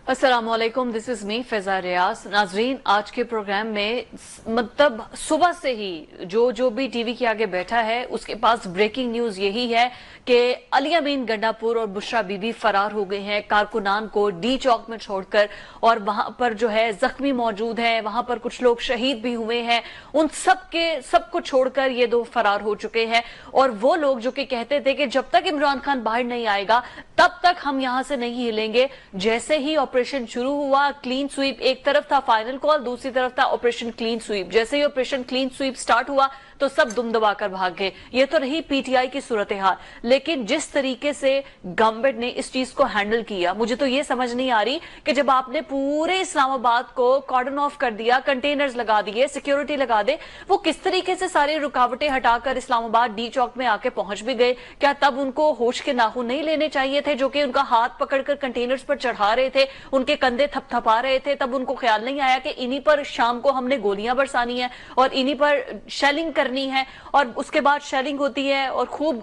अस्सलाम वालेकुम, this is me Faiza रियाज। नाजरीन, आज के प्रोग्राम में मतलब सुबह से ही जो भी टीवी के आगे बैठा है उसके पास ब्रेकिंग न्यूज यही है कि अली अमीन गंडापुर और बुशरा बीबी फरार हो गए हैं कारकुनान को डी चौक में छोड़कर, और वहां पर जो है जख्मी मौजूद हैं, वहां पर कुछ लोग शहीद भी हुए हैं। उन सबको छोड़कर ये दो फरार हो चुके हैं। और वो लोग जो कि कहते थे कि जब तक इमरान खान बाहर नहीं आएगा तब तक हम यहां से नहीं हिलेंगे, जैसे ही ऑपरेशन शुरू हुआ, क्लीन स्वीप एक तरफ था, फाइनल कॉल दूसरी तरफ था ऑपरेशन क्लीन स्वीप। जैसे ही ऑपरेशन क्लीन स्वीप स्टार्ट हुआ तो सब दुम दबाकर भाग गए। ये तो रही पीटीआई की सूरत हाल, लेकिन जिस तरीके से गवर्नमेंट ने इस चीज को हैंडल किया, मुझे तो ये समझ नहीं आ रही कि जब आपने पूरे इस्लामाबाद को कॉर्डन ऑफ कर दिया, कंटेनर्स लगा दिए, सिक्योरिटी लगा दे, वो किस तरीके से सारी रुकावटें हटाकर इस्लामाबाद डी चौक में आके पहुंच भी गए। क्या तब उनको होश के नाखून नहीं लेने चाहिए थे, जो कि उनका हाथ पकड़कर कंटेनर्स पर चढ़ा रहे थे, उनके कंधे थपथपा रहे थे? तब उनको ख्याल नहीं आया कि इन्हीं पर शाम को हमने गोलियां बरसानी है और इन्हीं पर शेलिंग करनी है? और उसके बाद शेलिंग होती है और खूब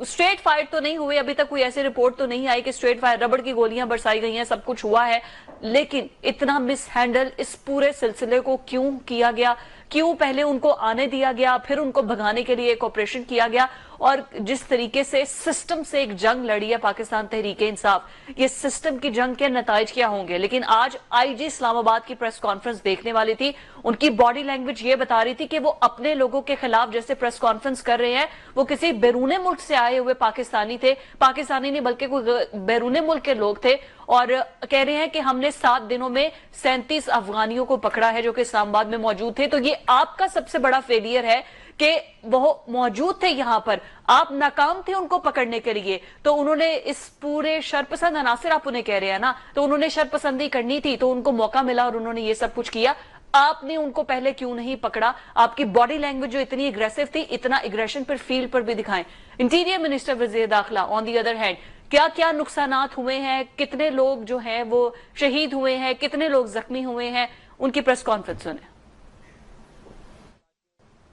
स्ट्रेट फायर तो नहीं हुए, अभी तक कोई ऐसी रिपोर्ट तो नहीं आई कि स्ट्रेट फायर, रबड़ की गोलियां बरसाई गई हैं, सब कुछ हुआ है। लेकिन इतना मिस हैंडल इस पूरे सिलसिले को क्यों किया गया? क्यों पहले उनको आने दिया गया, फिर उनको भगाने के लिए एक ऑपरेशन किया गया? और जिस तरीके से सिस्टम से एक जंग लड़ी है पाकिस्तान तहरीके इंसाफ, ये सिस्टम की जंग के नताइज क्या होंगे? लेकिन आज आईजी इस्लामाबाद की प्रेस कॉन्फ्रेंस देखने वाली थी, उनकी बॉडी लैंग्वेज ये बता रही थी कि वो अपने लोगों के खिलाफ जैसे प्रेस कॉन्फ्रेंस कर रहे हैं वो किसी बैरूने मुल्क से आए हुए पाकिस्तानी थे, पाकिस्तानी नहीं बल्कि कोई बैरूने मुल्क के लोग थे, और कह रहे हैं कि हमने 7 दिनों में 37 अफगानियों को पकड़ा है जो कि इस्लामाबाद में मौजूद थे। तो ये आपका सबसे बड़ा फेलियर है कि वो मौजूद थे यहां पर, आप नाकाम थे उनको पकड़ने के लिए। तो उन्होंने इस पूरे शरपसंद अनासिर, आप उन्हें कह रहे हैं ना, तो उन्होंने शरपसंदी करनी थी तो उनको मौका मिला और उन्होंने ये सब कुछ किया। आपने उनको पहले क्यों नहीं पकड़ा? आपकी बॉडी लैंग्वेज जो इतनी एग्रेसिव थी, इतना एग्रेशन पर फील्ड पर भी दिखाएं। इंटीरियर मिनिस्टर वजीर दाखिला ऑन दी अदर हैंड, क्या क्या नुकसानात हुए हैं, कितने लोग जो हैं वो शहीद हुए हैं, कितने लोग जख्मी हुए हैं, उनकी प्रेस कॉन्फ्रेंस सुने।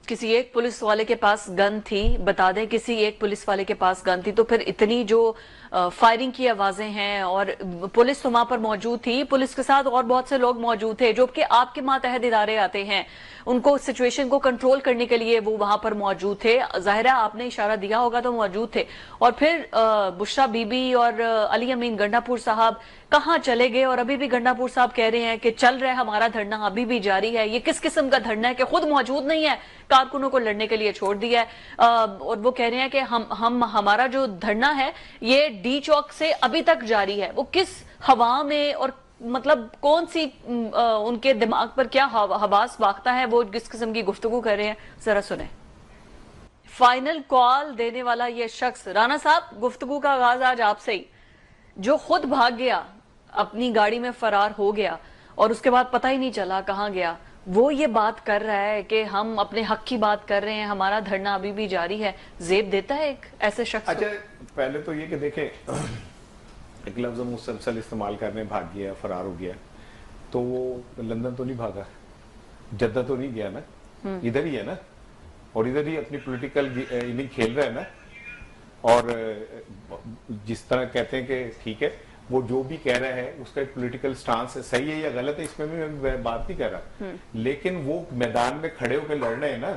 किसी एक पुलिस वाले के पास गन थी, बता दें किसी एक पुलिस वाले के पास गन थी, तो फिर इतनी जो फायरिंग की आवाजें हैं, और पुलिस तो वहां पर मौजूद थी, पुलिस के साथ और बहुत से लोग मौजूद थे जो कि आपके मातहत इदारे आते हैं, उनको सिचुएशन को कंट्रोल करने के लिए वो वहां पर मौजूद थे। जाहिर है आपने इशारा दिया होगा तो मौजूद थे। और फिर बुशरा बीबी और अली अमीन गंडापुर साहब कहां चले गए? और अभी भी गंडापुर साहब कह रहे हैं कि चल रहा है हमारा धरना, अभी भी जारी है। ये किस किस्म का धरना है कि खुद मौजूद नहीं है, कारकुनों को लड़ने के लिए छोड़ दिया है। और वो कह रहे हैं कि हमारा जो धरना है ये डी चौक से अभी तक जारी है। वो किस हवा में और मतलब कौन सी उनके दिमाग पर क्या हवास वाख्ता है, वो किस किस्म की गुफ्तगू कर रहे हैं, जरा सुने। फाइनल कॉल देने वाला ये शख्स, राना साहब गुफ्तगू का आगाज आज आपसे ही, जो खुद भाग गया, अपनी गाड़ी में फरार हो गया और उसके बाद पता ही नहीं चला कहां गया, वो ये बात कर रहा है कि हम अपने हक की बात कर रहे हैं, हमारा धरना अभी भी जारी है। जेब देता है एक ऐसे शख्स? अच्छा, पहले तो ये कि देखें, एक लफ्ज मुसलसल इस्तेमाल करने भाग गया, फरार हो गया, तो वो लंदन तो नहीं भागा, जद्दा तो नहीं गया ना, इधर ही है ना, और इधर ही अपनी पॉलिटिकल इनिंग खेल रहा है ना। और जिस तरह कहते हैं कि ठीक है, वो जो भी कह रहा है उसका एक पॉलिटिकल स्टांस है, सही है या गलत है, इसमें भी मैं बात नहीं कर रहा, लेकिन वो मैदान में खड़े होकर लड़ रहे हैं ना।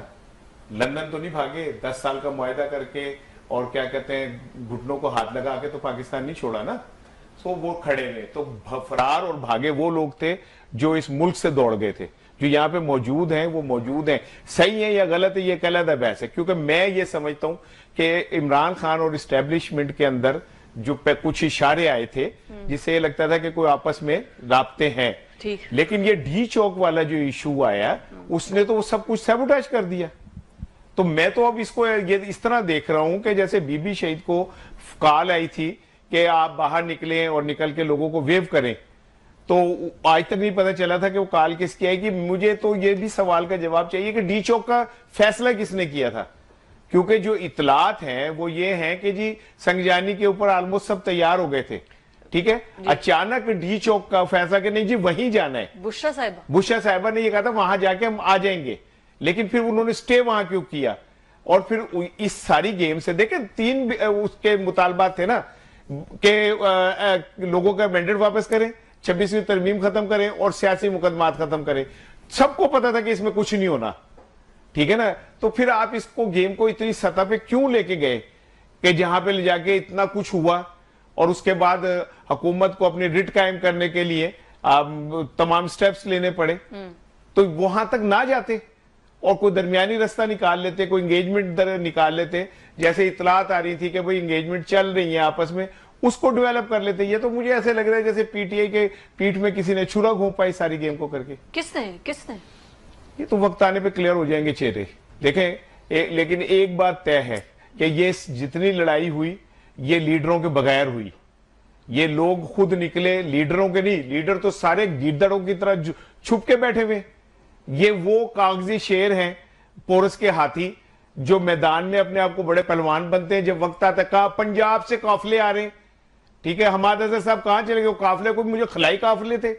लंदन तो नहीं भागे 10 साल का मुआहदा करके, और क्या कहते हैं घुटनों को हाथ लगा के तो पाकिस्तान नहीं छोड़ा ना। सो वो खड़े हुए, तो फरार और भागे वो लोग थे जो इस मुल्क से दौड़ गए थे। जो यहाँ पे मौजूद हैं वो मौजूद हैं, सही है या गलत है ये अलग बहस है। क्योंकि मैं ये समझता हूं कि इमरान खान और इस्टेब्लिशमेंट के अंदर जो कुछ इशारे आए थे जिससे ये लगता था कि कोई आपस में राब्ते हैं, लेकिन ये डी चौक वाला जो इशू आया उसने तो वो सब कुछ सैबोटेज कर दिया। तो मैं तो अब इसको ये इस तरह देख रहा हूं कि जैसे बीबी शहीद को कॉल आई थी कि आप बाहर निकलें और निकल के लोगों को वेव करें, तो आज तक नहीं पता चला था कि वो कॉल किसकी आई। कि मुझे तो ये भी सवाल का जवाब चाहिए कि डी चौक का फैसला किसने किया था, क्योंकि जो इतलात हैं वो ये हैं कि जी संगजानी के ऊपर ऑलमोस्ट सब तैयार हो गए थे, ठीक है, अचानक डी चौक का फैसला कि नहीं जी वहीं जाना है। बुशरा साहिबा ने ये कहा था वहां जाके हम आ जाएंगे, लेकिन फिर उन्होंने स्टे वहां क्यों किया? और फिर इस सारी गेम से देखें 3 उसके मुतालबात थे ना कि लोगों का मैंडेट वापस करें, 26वीं तरमीम खत्म करें और सियासी मुकदमात खत्म करें। सबको पता था कि इसमें कुछ नहीं होना, ठीक है ना। तो फिर आप इसको गेम को इतनी सतह पे क्यों लेके गए कि जहां पे ले जाके इतना कुछ हुआ और उसके बाद हुकूमत को अपनी रिट कायम करने के लिए तमाम स्टेप्स लेने पड़े। तो वहां तक ना जाते और कोई दरमियानी रास्ता निकाल लेते, कोई एंगेजमेंट निकाल लेते। जैसे इतलात आ रही थी कि भाई एंगेजमेंट चल रही है आपस में, उसको डेवलप कर लेते। ये तो मुझे ऐसे लग रहा है जैसे पीटीआई के पीठ में किसी ने छुरा घोंपा इस सारी गेम को करके। किसने? ये तो वक्त आने पे क्लियर हो जाएंगे चेहरे। देखें लेकिन एक बात तय है कि ये जितनी लड़ाई हुई ये लीडरों के बगैर हुई। ये लोग खुद निकले, लीडरों के नहीं, लीडर तो सारे गिद्दड़ों की तरह छुप के बैठे हुए। ये वो कागजी शेर हैं, पोरस के हाथी, जो मैदान में अपने आप को बड़े पहलवान बनते हैं। जब वक्त आता, कहा पंजाब से काफिले आ रहे हैं, ठीक है, हमाद अजहर साहब कहां चले गए? काफिले को मुझे खिलाई काफिले थे,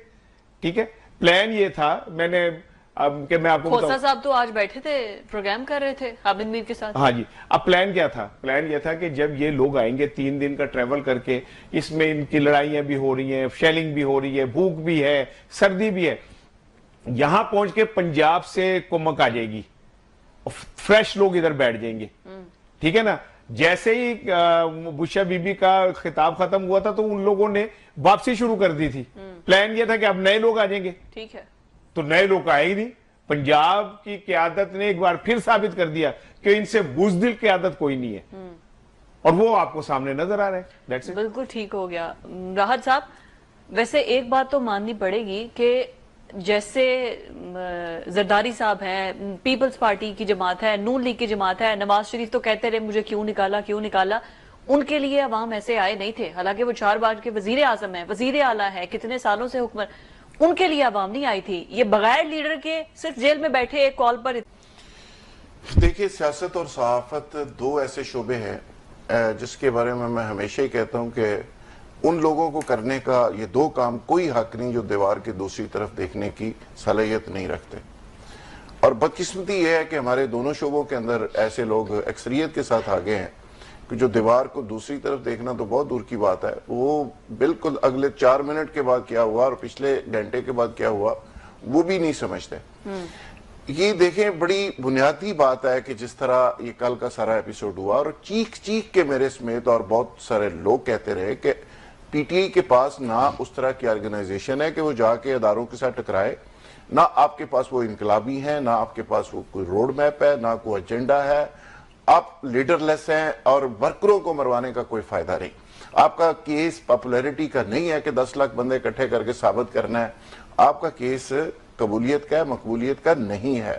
ठीक है। प्लान ये था, मैंने कि मैं आपको खोसा साहब तो आज बैठे थे, प्रोग्राम कर रहे थे हामिद मीर के साथ। हाँ जी। अब प्लान क्या था? प्लान ये था कि जब ये लोग आएंगे 3 दिन का ट्रेवल करके, इसमें इनकी लड़ाइयां भी हो रही हैं, शेलिंग भी हो रही है, भूख भी है, सर्दी भी है, यहां पहुंच के पंजाब से कुमक आ जाएगी, फ्रेश लोग इधर बैठ जाएंगे, ठीक है ना। जैसे ही बुशा बीबी का खिताब खत्म हुआ था तो उन लोगों ने वापसी शुरू कर दी थी। प्लान ये था कि अब नए लोग आ जाएंगे, ठीक है। तो नए लोग आए ही नहीं। पंजाब की क़यादत ने एक बार फिर साबित कर दिया कि इनसे बुज़दिल क़यादत कोई नहीं है, और वो आपको सामने नजर आ रहा है। That's it. बिल्कुल ठीक हो गया। राहत साहब, वैसे एक बात तो माननी पड़ेगी कि जैसे जरदारी साहब हैं, पीपल्स पार्टी की जमात है, नून लीग की जमात है, नवाज शरीफ तो कहते रहे मुझे क्यों निकाला, उनके लिए अवाम ऐसे आए नहीं थे। हालांकि वो 4 बार के वजीर आजम है, वजीर आला है, कितने सालों से हुक्मर, उनके लिए अवाम नहीं आई थी। ये बगैर लीडर के सिर्फ जेल में बैठे एक कॉल पर। देखिए, सियासत और सहाफत 2 ऐसे शोबे हैं जिसके बारे में मैं हमेशा ही कहता हूं कि उन लोगों को करने का ये 2 काम कोई हक नहीं जो दीवार की दूसरी तरफ देखने की सलाहियत नहीं रखते। और बदकिस्मती ये है कि हमारे दोनों शोबों के अंदर ऐसे लोग अक्सरियत के साथ आगे हैं कि जो दीवार को दूसरी तरफ देखना तो बहुत दूर की बात है, वो बिल्कुल अगले 4 मिनट के बाद क्या हुआ और पिछले घंटे के बाद क्या हुआ वो भी नहीं समझते। ये देखें, बड़ी बुनियादी बात है कि जिस तरह ये कल का सारा एपिसोड हुआ, और चीख के मेरे समेत और बहुत सारे लोग कहते रहे कि पीटीआई के पास ना उस तरह की ऑर्गेनाइजेशन है कि वो जाके अदारों के साथ टकराए, ना आपके पास वो इनकलाबी है, ना आपके पास वो कोई रोड मैप है, ना कोई एजेंडा है, आप लीडरलेस हैं और वर्करों को मरवाने का कोई फायदा नहीं। आपका केस पॉपुलैरिटी का नहीं है कि 10 लाख बंदे इकट्ठे करके साबित करना है, आपका केस कबूलियत का है, मकबूलियत का नहीं है।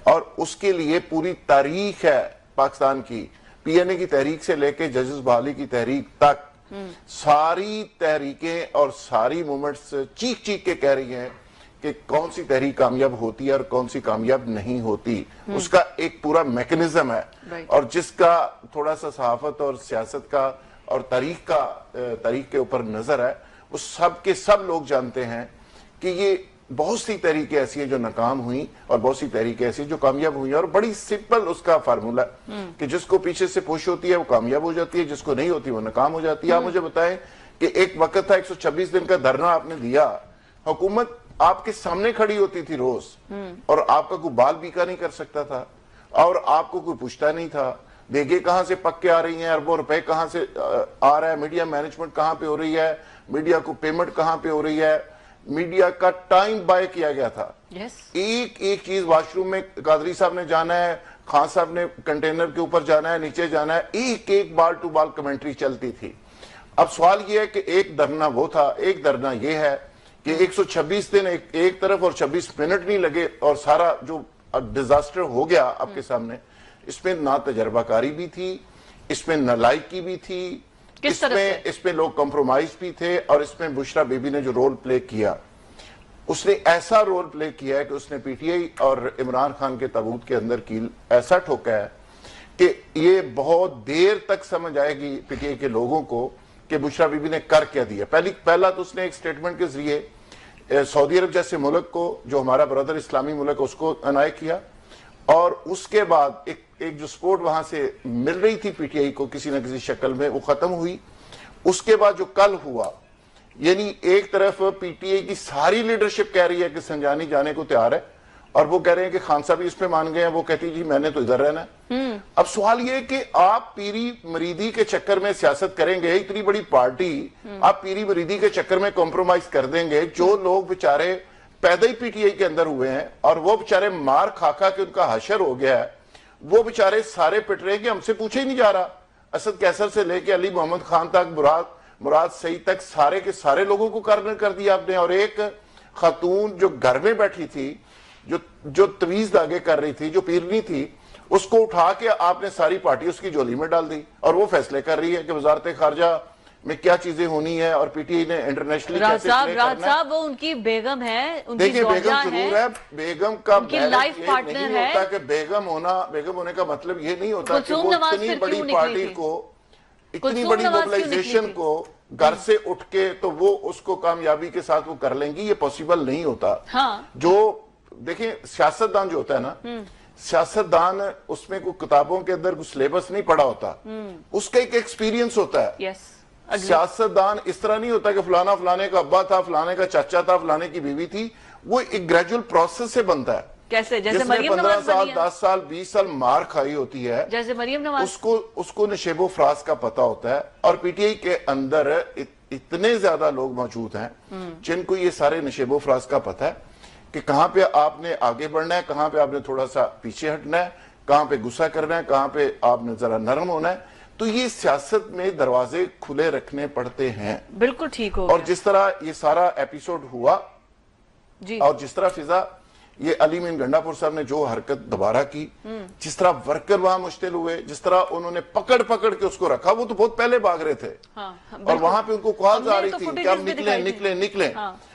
और उसके लिए पूरी तारीख है पाकिस्तान की, पीएनए की तहरीक से लेके जजेस बहाली की तहरीक तक, सारी तहरीकें और सारी मूवमेंट्स चीख के कह रही हैं कि कौन सी तहरीक कामयाब होती है और कौन सी कामयाब नहीं होती। उसका एक पूरा मैकेनिज्म है, और जिसका थोड़ा सा सहाफत और सियासत का और तारीख के ऊपर नजर है, वो सब के सब लोग जानते हैं कि ये बहुत सी तहरीकें ऐसी हैं जो नाकाम हुई और बहुत सी तहरीकें ऐसी जो कामयाब हुई, और बड़ी सिंपल उसका फार्मूला कि जिसको पीछे से पुश होती है वो कामयाब हो जाती है, जिसको नहीं होती वो नाकाम हो जाती है। आप मुझे बताएं कि एक वक्त था 126 दिन का धरना आपने दिया, हुकूमत आपके सामने खड़ी होती थी रोज, और आपका कोई बाल बीका नहीं कर सकता था, और आपको कोई पूछता नहीं था देगे कहां से पक्के आ रही हैं, अरबों रुपए कहां से आ रहा है, मीडिया मैनेजमेंट कहां पे हो रही है, मीडिया को पेमेंट कहां पे हो रही है, मीडिया का टाइम बाय किया गया था। एक चीज, वॉशरूम में कादरी साहब ने जाना है, खान साहब ने कंटेनर के ऊपर जाना है, नीचे जाना है, एक बाल टू बाल कमेंट्री चलती थी। अब सवाल यह है कि एक धरना वो था, एक धरना ये है कि 126 दिन एक तरफ और 26 मिनट नहीं लगे और सारा जो डिजास्टर हो गया आपके सामने, इसमें ना तजर्बाकारी भी थी, इसमें नालायकी भी थी, इसमें लोग कंप्रोमाइज भी थे, और इसमें बुशरा बीबी ने जो रोल प्ले किया, उसने ऐसा रोल प्ले किया है कि उसने पीटीआई और इमरान खान के ताबूत के अंदर कील ऐसा ठोका है कि ये बहुत देर तक समझ आएगी पीटीआई के लोगों को कि बुशरा बीबी ने कर क्या दिया। पहला तो उसने एक स्टेटमेंट के जरिए सऊदी अरब जैसे मुल्क को, जो हमारा ब्रदर इस्लामी मुल्क, उसको अनाय किया, और उसके बाद एक जो सपोर्ट वहां से मिल रही थी पीटीआई को किसी न किसी शक्ल में, वो खत्म हुई। उसके बाद जो कल हुआ, یعنی ایک طرف پی ٹی آئی کی ساری لیڈرشپ کہہ رہی ہے کہ سنجانی جانے کو تیار ہے، اور وہ کہہ رہے ہیں کہ خان صاحب اس پہ مان گئے ہیں، وہ کہتی جی میں نے تو ادھر رہنا ہے۔ اب سوال یہ کہ آپ پیری مریدی کے چکر میں سیاست کریں گے، اتنی بڑی پارٹی آپ پیری مریدی کے چکر میں کمپرومائز کر دیں گے، جو لوگ بیچارے پیدا ہی پی ٹی آئی کے اندر ہوئے ہیں اور وہ بیچارے مار کھا کھا کے ان کا حشر ہو گیا ہے، وہ بیچارے سارے پٹ رہے ہیں کہ ہم سے پوچھے ہی نہیں جا رہا۔ اسد کیسر سے لے کے علی محمد خان تک، مراد سعید تک، سارے کے سارے لوگوں کو کارنر کر دیا آپ نے، اور ایک خاتون جو گھر میں بیٹھی تھی، جو تویز داغے کر رہی تھی، جو پیرنی تھی، اس کو اٹھا کے آپ نے ساری پارٹی اس کی جولی میں ڈال دی، اور وہ فیصلے کر رہی ہے کہ وزارت خارجہ میں کیا چیزیں ہونی ہے، اور پی ٹی آئی نے انٹرنیشنلی کیسے پلے کرنا ہے۔ راج صاحب وہ ان کی بیگم ہے، ان کی دیکھیں بیگم زوجہ ضرور ہے، بیگم کا لائف پارٹنر نہیں ہے۔ ہوتا کہ بیگم ہونے کا مطلب یہ نہیں ہوتا کہ وہ اتنی بڑی پارٹی کو، اتنی بڑی موبلائزیشن کو گھر سے اٹھ کے تو وہ اس کو کامیابی کے ساتھ وہ کر لیں گی، یہ پوسیبل نہیں ہوتا۔ جو دیکھیں سیاستدان جو ہوتا ہے نا، سیاستدان اس میں کوئی کتابوں کے اندر کوئی سلیبس نہیں پڑھا ہوتا، اس کا ایک ایکسپیرینس ہوتا ہے۔ سیاستدان اس طرح نہیں ہوتا کہ فلانا فلانے کا ابا تھا، فلانے کا چاچا تھا، فلانے کی بیوی تھی، وہ ایک گریجول پروسیس سے بنتا ہے۔ کیسے؟ جیسے جس نے مریم 15 نواز سال 10 سال 20 سال مار کھائی ہوتی ہے، جیسے مریم نواز، اس کو نشیب و فراز کا پتہ ہوتا ہے۔ اور پی ٹی آئی کے اندر اتنے زیادہ لوگ موجود ہیں جن کو یہ سارے نشیب و فراز کا پتہ ہے کہ کہاں پہ آپ نے آگے بڑھنا ہے، کہاں پہ آپ نے تھوڑا سا پیچھے ہٹنا ہے، کہاں پہ غصہ کرنا ہے، کہاں پہ آپ نے ذرا نرم ہونا ہے۔ تو یہ سیاست میں دروازے کھلے رکھنے پڑتے ہیں۔ بالکل ٹھیک ہو اور جس طرح یہ سارا ایپیسوڈ ہوا اور جس طرح فضا یہ علی مین گنڈا پور صاحب نے جو حرکت دوبارہ کی، جس طرح ورکر وہاں مشتعل ہوئے، جس طرح انہوں نے پکڑ کے اس کو رکھا، وہ تو بہت پہلے بھاگ رہے تھے، اور وہاں پہ ان کو کالز آ رہی تھی کہ ہم نکلیں۔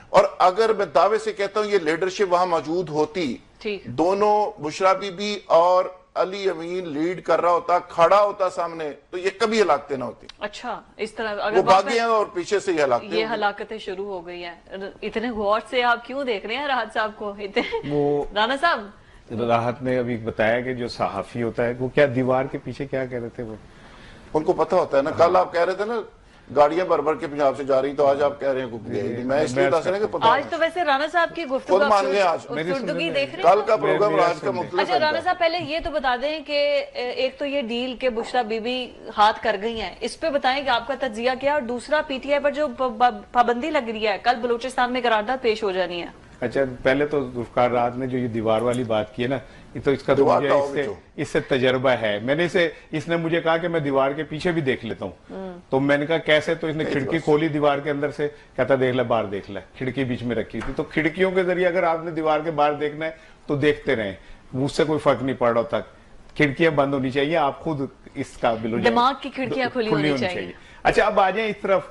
اور اگر میں دعوے سے کہتا ہوں یہ لیڈرشپ وہاں موجود ہوتی، دونوں بشرا بی بی اور علی امین لیڈ کر رہا ہوتا، کھڑا ہوتا سامنے، تو یہ کبھی ہلاکتیں نہ ہوتی۔ اچھا، اس طرح وہ بھاگے ہیں اور پیچھے سے یہ ہلاکتیں شروع ہو گئی ہیں۔ اتنے غور سے آپ کیوں دیکھ رہے ہیں راحت صاحب کو؟ رانا صاحب، راحت نے ابھی بتایا کہ جو صحافی ہوتا ہے وہ کیا دیوار کے پیچھے کیا کہہ رہے تھے، وہ ان کو پتہ ہوتا ہے نا۔ کل آپ کہہ رہے تھے نا گاڑیاں بھر کے پنجاب سے جا رہی، تو آج آپ کہہ رہے ہیں میں اس لیے کہ پتہ آج تو ویسے رانا صاحب کی گفتگو مان گئے، آج افسردگی دیکھ رہے ہیں۔ کل کا پروگرام راج کا مختلف ہے۔ اچھا رانا صاحب، پہلے یہ تو بتا دیں کہ ایک تو یہ ڈیل کہ بشرا بی بی ہاتھ کر گئی ہیں، اس پہ بتائیں کہ آپ کا تجزیہ کیا، اور دوسرا پی ٹی آئی پر جو پابندی لگ رہی ہے، کل بلوچستان میں قرارداد پیش ہو جانی ہے۔ اچھا، پہلے تو ذوالفقار راحت نے جو یہ دیوار والی بات کی ہے نا، تو اس کا تو مجھے اس سے تجربہ ہے۔ میں نے اس نے مجھے کہا کہ میں دیوار کے پیچھے بھی دیکھ لیتا ہوں، تو میں نے کہا کیسے؟ تو اس نے کھڑکی کھولی دیوار کے اندر سے، کہتا دیکھ لے باہر دیکھ لے، کھڑکی بیچ میں رکھی تھی۔ تو کھڑکیوں کے ذریعے اگر آپ نے دیوار کے باہر دیکھنا ہے تو دیکھتے رہیں، مجھ سے کوئی فرق نہیں پڑ رہا تھا۔ کھڑکیاں بند ہونی چاہیے، آپ خود اس قابل ہو جائیں، دماغ کی کھڑکیاں کھلی ہونی چاہیے۔ اچھا، اب آ جائیں اس طرف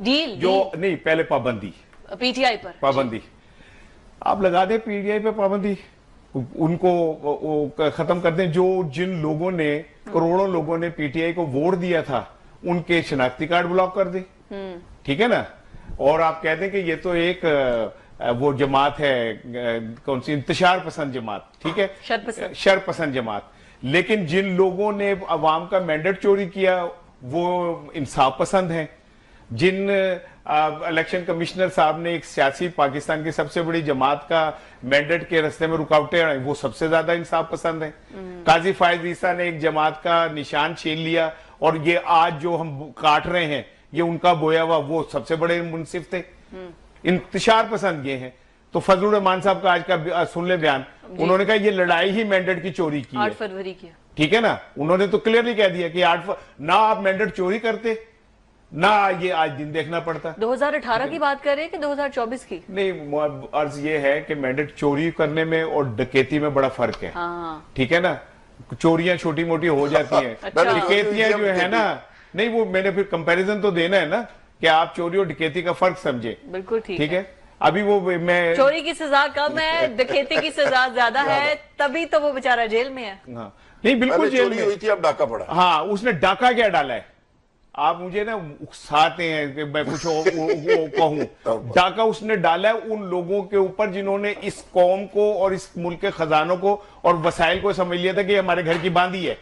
ڈیل جو نہیں، پہلے پابندی پی ٹی آئی پر پابندی آپ لگا دیں، پی ٹی آئی پہ پابندی ان کو ختم کر دیں۔ جن لوگوں نے، کروڑوں لوگوں نے پی ٹی آئی کو ووٹ دیا تھا، ان کے شناختی کارڈ بلاک کر دیں، ٹھیک ہے نا؟ اور آپ کہہ دیں کہ یہ تو ایک وہ جماعت ہے، کون سی، انتشار پسند جماعت، ٹھیک ہے، شر پسند جماعت۔ لیکن جن لوگوں نے عوام کا مینڈیٹ چوری کیا وہ انصاف پسند ہیں۔ جن الیکشن کمشنر صاحب نے ایک سیاسی پاکستان کی سب سے بڑی جماعت کا مینڈیٹ کے رستے میں رکاوٹیں آئیں، وہ سب سے زیادہ انصاف پسند ہیں۔ قاضی فائز عیسیٰ نے ایک جماعت کا نشان چھین لیا، اور یہ آج جو ہم کاٹ رہے ہیں یہ ان کا بویا ہوا، وہ سب سے بڑے منصف تھے۔ انتشار پسند یہ ہیں۔ تو فضل الرحمان صاحب کا آج کا سن لے بیان، انہوں نے کہا یہ لڑائی ہی مینڈیٹ کی چوری کی ہے، 8 فروری کی، ٹھیک ہے نا؟ انہوں نے تو کلیئرلی کہہ دیا کہ نہ آپ مینڈیٹ چوری کرتے، نہ یہ آج دن دیکھنا پڑتا۔ 2018 کی بات کر رہے ہیں کہ 2024 کی؟ نہیں، عرض یہ ہے کہ مینڈیٹ چوری کرنے میں اور ڈکیتی میں بڑا فرق ہے، ٹھیک ہے نا؟ چوریاں چھوٹی موٹی ہو جاتی ہیں، ڈکیتیاں جو ہے نا، نہیں وہ میں نے پھر کمپیریزن تو دینا ہے نا کہ آپ چوری اور ڈکیتی کا فرق سمجھے۔ بالکل ٹھیک ہے، ابھی وہ میں چوری کی سزا کم ہے، ڈکیتی کی سزا زیادہ ہے، تبھی تو وہ بیچارہ جیل میں ہے۔ نہیں بالکل جیل میں ہوئی تھی، اب ڈاکہ پڑا۔ ہاں، اس نے ڈاکہ کیا ڈالا ہے؟ آپ مجھے نا اکساتے ہیں کہ میں کچھ کہوں۔ ڈاکہ اس نے ڈالا ہے ان لوگوں کے اوپر جنہوں نے اس قوم کو اور اس ملک کے خزانوں کو اور وسائل کو سمجھ لیا تھا کہ یہ ہمارے گھر کی باندھی ہے،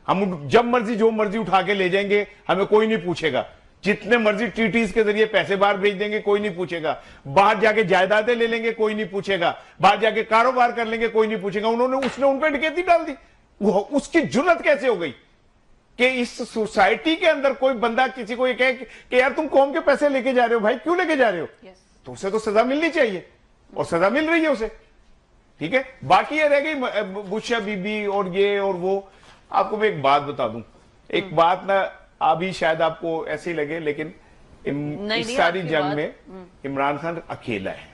ہم جب مرضی جو مرضی اٹھا کے لے جائیں گے، ہمیں کوئی نہیں پوچھے گا۔ जितने मर्जी टीटीज के जरिए पैसे बाहर भेज देंगे, कोई नहीं पूछेगा। बाहर जाके जायदादें ले लेंगे, कोई नहीं पूछेगा। बाहर जाके कारोबार कर लेंगे, कोई नहीं पूछेगा। उसने उन पर डकैती डाल दी। उसकी जुर्रत कैसे हो गई कि इस सोसाइटी के अंदर कोई बंदा किसी को ये कहे कि यार तुम कौम के पैसे लेके जा रहे हो, भाई क्यों लेके जा रहे हो? तो उसे तो सजा मिलनी चाहिए, और सजा मिल रही है उसे। ठीक है, बाकी ये रह गई बुशा बीबी और ये और वो। आपको मैं एक बात बता दूं, एक बात ना अभी शायद आपको ऐसी लगे, लेकिन इस सारी जंग में इमरान खान अकेला है,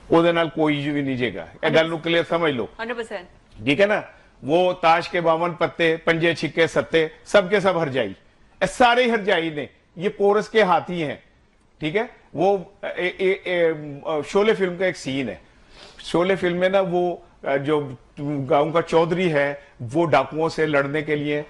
ਉਹਦੇ ਨਾਲ कोई भी नहीं जेगा। ਇਹ ਗੱਲ ਨੂੰ क्लियर समझ लो 100%। ठीक है ना? वो ताश के 52 पत्ते, पंजे छिक्के सत्ते, सबके सब हरजाई, सारे हरजाई ने, ये पोरस के हाथी हैं। ठीक है, वो शोले फिल्म का एक सीन है। शोले फिल्म में ना वो जो गांव का चौधरी है, वो डाकुओं से लड़ने के लिए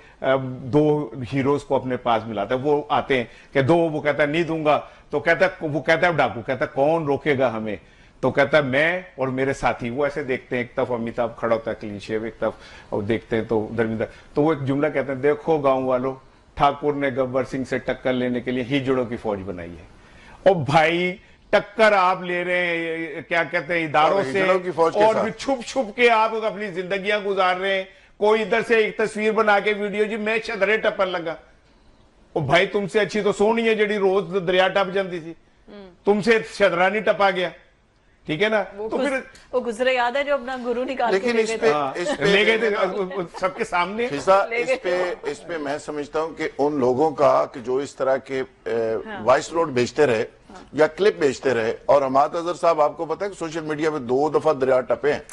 दो हीरोज को अपने पास मिलाता है। वो आते हैं कि दो, वो कहता है नहीं दूंगा, तो वो कहता है डाकू कहता है कौन रोकेगा हमें? तो कहता है मैं और मेरे साथी। वो ऐसे देखते हैं, एक तरफ अमिताभ खड़ा होता है क्लीन शेव, एक तरफ और देखते हैं तो धर्मेंद्र, तो वो एक जुमला कहते हैं, देखो गांव वालों, ठाकुर ने गब्बर सिंह से टक्कर लेने के लिए हिजड़ों की फौज बनाई है। और भाई टक्कर आप ले रहे हैं, क्या कहते हैं, इदारों से, और भी छुप छुप के आप अपनी जिंदगियां गुजार रहे हैं। कोई इधर से एक तस्वीर बना के वीडियो, जी मैं शदरे टप्पन लगा। और भाई तुमसे अच्छी तो सोनी है जी रोज दरिया टप जाती थी, तुमसे शदरा नहीं टपा गया। ठीक है ना? तो फिर वो गुजरे याद है जो अपना गुरु निकाल लेकिन के ले गए थे सबके सामने। इस पे मैं समझता हूं कि उन लोगों का कि जो इस तरह के वॉइस नोट भेजते रहे या क्लिप भेजते रहे, और हमाद अजहर साहब आपको पता है कि सोशल मीडिया पे 2 दफा दरिया टपे हैं।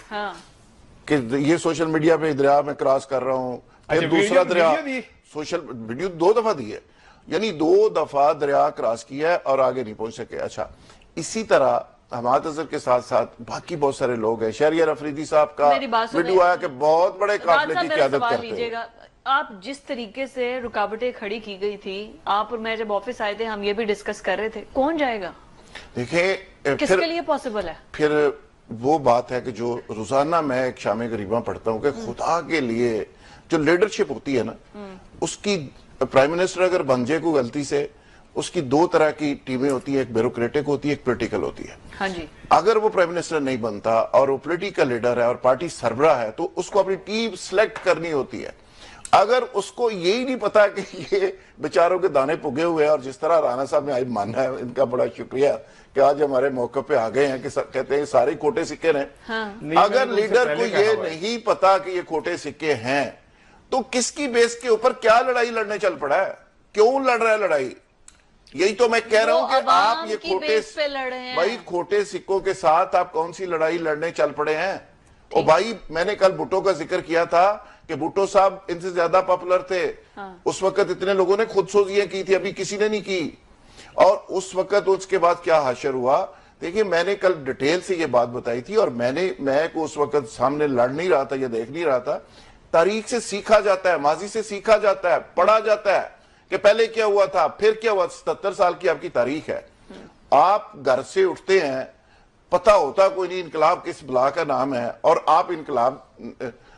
कि ये सोशल मीडिया पे दरिया में क्रॉस कर रहा हूँ, फिर दूसरा दरिया सोशल वीडियो 2 दफा दी है, यानी 2 दफा दरिया क्रॉस किया है और आगे नहीं पहुंच सके। अच्छा, इसी तरह हमाद अजहर के साथ साथ बाकी बहुत सारे लोग हैं। शहरियार अफरीदी साहब का वीडियो आया कि बहुत बड़े काफिले की क़यादत करते हैं। आप जिस तरीके से रुकावटें खड़ी की गई थी, आप और मैं जब ऑफिस आए थे, हम ये भी डिस्कस कर रहे थे, कौन जाएगा? देखिए किसके लिए पॉसिबल है? फिर वो बात है कि जो रोजाना मैं एक शाम गरीबा पढ़ता हूँ कि खुदा के लिए जो लीडरशिप होती है ना, उसकी प्राइम मिनिस्टर अगर बन जाए कोई गलती से, उसकी 2 तरह की टीमें होती है, एक ब्यूरोक्रेटिक होती है, एक पॉलिटिकल होती है। हाँ जी। अगर वो प्राइम मिनिस्टर नहीं बनता और वो पॉलिटिकल लीडर है और पार्टी सरबराह है, तो उसको अपनी टीम सिलेक्ट करनी होती है। अगर उसको यही नहीं पता कि ये बेचारों के दाने पुगे हुए हैं, और जिस तरह राणा साहब ने आज माना है, इनका बड़ा शुक्रिया कि आज हमारे मौके पे आ गए हैं कि कहते हैं सारे खोटे सिक्के हैं। हाँ। अगर लीडर को ये नहीं पता कि ये खोटे सिक्के हैं, तो किसकी बेस के ऊपर क्या लड़ाई लड़ने चल पड़ा है? क्यों लड़ रहा है लड़ाई? यही तो मैं कह रहा हूं कि आप ये खोटे सिक्कों के साथ आप कौन सी लड़ाई लड़ने चल पड़े हैं? और भाई मैंने कल भुट्टो का जिक्र किया था कि भुट्टो साहब इनसे ज्यादा पॉपुलर थे। हाँ। उस वक्त इतने लोगों ने खुद सोजियां की थी, अभी किसी ने नहीं की। और उस वक्त उसके बाद क्या हाशर हुआ, देखिए मैंने कल डिटेल से ये बात बताई थी, और मैं उस वक्त सामने लड़ नहीं रहा था या देख नहीं रहा था। तारीख से सीखा जाता है, माजी से सीखा जाता है, पढ़ा जाता है कि पहले क्या हुआ था, फिर क्या हुआ। 77 साल की आपकी तारीख है। आप घर से उठते हैं, पता होता कोई नहीं इनकलाब किस बला का नाम है, और आप इनकलाब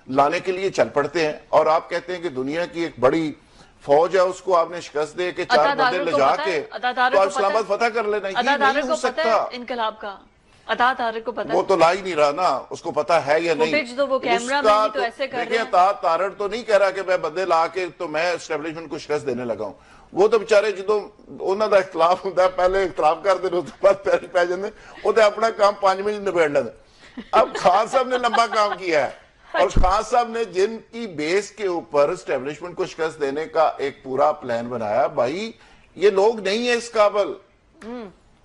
लाने के लिए चल पड़ते हैं, और आप कहते हैं कि दुनिया की एक बड़ी फौज है, उसको आपने शिकस्त दे के 4 बंदे ले जाके तो आप इस्लामाबाद फतह कर लेना। ये नहीं हो सकता। इनकलाब का अतात तारिक को पता, वो तो ला ही नहीं रहा ना, उसको पता है या नहीं। तो वो कैमरा मैन तो ऐसे कर रहे हैं। अतात तारिक तो नहीं कह रहा कि मैं बंदे ला के तो मैं एस्टेब्लिशमेंट को शिकस्त देने लगा हूं। वो तो बेचारे जो उन्हों का इख्तलाफ होता पहले इख्तलाफ करते हैं, उसके बाद पैर पै जाते, वो तो अपना काम 5 मिनट निबेड़ लेते। अब खान साहब ने लंबा काम किया है, और खान साहब ने जिनकी बेस के ऊपर एस्टेब्लिशमेंट को शिकस्त देने का एक पूरा प्लान बनाया, भाई ये लोग नहीं है इस काबिल।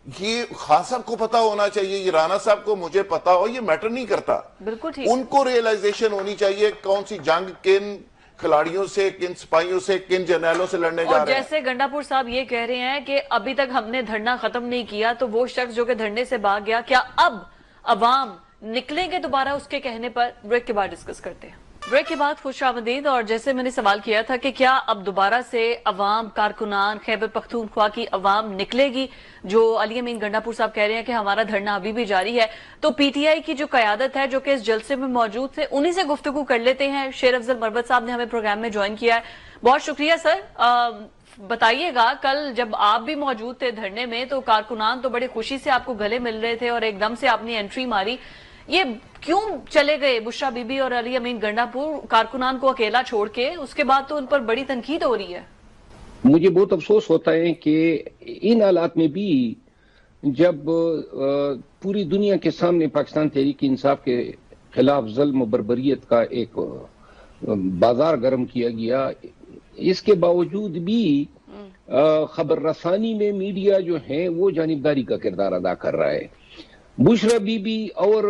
ये खान साहब को पता होना चाहिए, ये राणा साहब को मुझे पता हो, ये मैटर नहीं करता। बिल्कुल ठीक। उनको रियलाइजेशन होनी चाहिए कौन सी जंग किन खिलाड़ियों से, किन सिपाहियों से, किन जर्नैलों से लड़ने जा रहे हैं। जैसे गंडापुर साहब ये कह रहे हैं कि अभी तक हमने धरना खत्म नहीं किया, तो वो शख्स जो कि धरने से भाग गया, क्या अब अवाम निकलेंगे दोबारा उसके कहने पर? ब्रेक के बाद डिस्कस करते हैं। ब्रेक के बाद खुशामदीद। और जैसे मैंने सवाल किया था कि क्या अब दोबारा से अवाम, कारकुनान, खैबर पख्तूनख्वा की अवाम निकलेगी? जो अली अमीन गंडापुर साहब कह रहे हैं कि हमारा धरना अभी भी जारी है। तो पीटीआई की जो कयादत है, जो कि इस जलसे में मौजूद थे, उन्हीं से गुफ्तगू कर लेते हैं। शेर अफजल मरवत साहब ने हमें प्रोग्राम में ज्वाइन किया है। बहुत शुक्रिया सर। بتائیے گا کل جب آپ بھی موجود تھے دھرنے میں تو کارکنان تو بڑے خوشی سے آپ کو گلے مل رہے تھے اور ایک دم سے آپ نے انٹری ماری. یہ کیوں چلے گئے بشرا بی بی اور علی امین گنڈا پور کارکنان کو اکیلا چھوڑ کے؟ اس کے بعد تو ان پر بڑی تنقید ہو رہی ہے. مجھے بہت افسوس ہوتا ہے کہ ان حالات میں بھی جب پوری دنیا کے سامنے پاکستان تحریک انصاف کے خلاف ظلم و بربریت کا ایک بازار گرم کیا گیا، اس کے باوجود بھی خبر رسانی میں میڈیا جو ہے وہ جانبداری کا کردار ادا کر رہا ہے. بشرا بی بی اور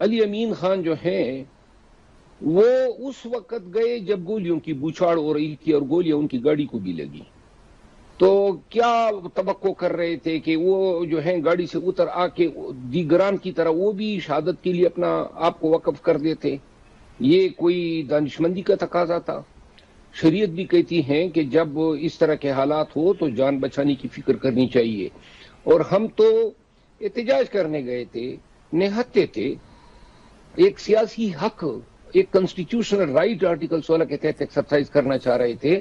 علی امین خان جو ہیں وہ اس وقت گئے جب گولیوں کی بوچھاڑ ہو رہی تھی اور گولیاں ان کی گاڑی کو بھی لگی. تو کیا توقع کر رہے تھے کہ وہ جو ہیں گاڑی سے اتر آ کے دیگران کی طرح وہ بھی شہادت کے لیے اپنا آپ کو وقف کر دیتے؟ یہ کوئی دانشمندی کا تقاضا تھا. شریعت بھی کہتی ہیں کہ جب اس طرح کے حالات ہو تو جان بچانے کی فکر کرنی چاہیے. اور ہم تو احتجاج کرنے گئے تھے، نہتے تھے، ایک سیاسی حق، ایک کنسٹیٹیوشنل رائٹ آرٹیکل 16 کے تحت ایکسرسائز کرنا چاہ رہے تھے.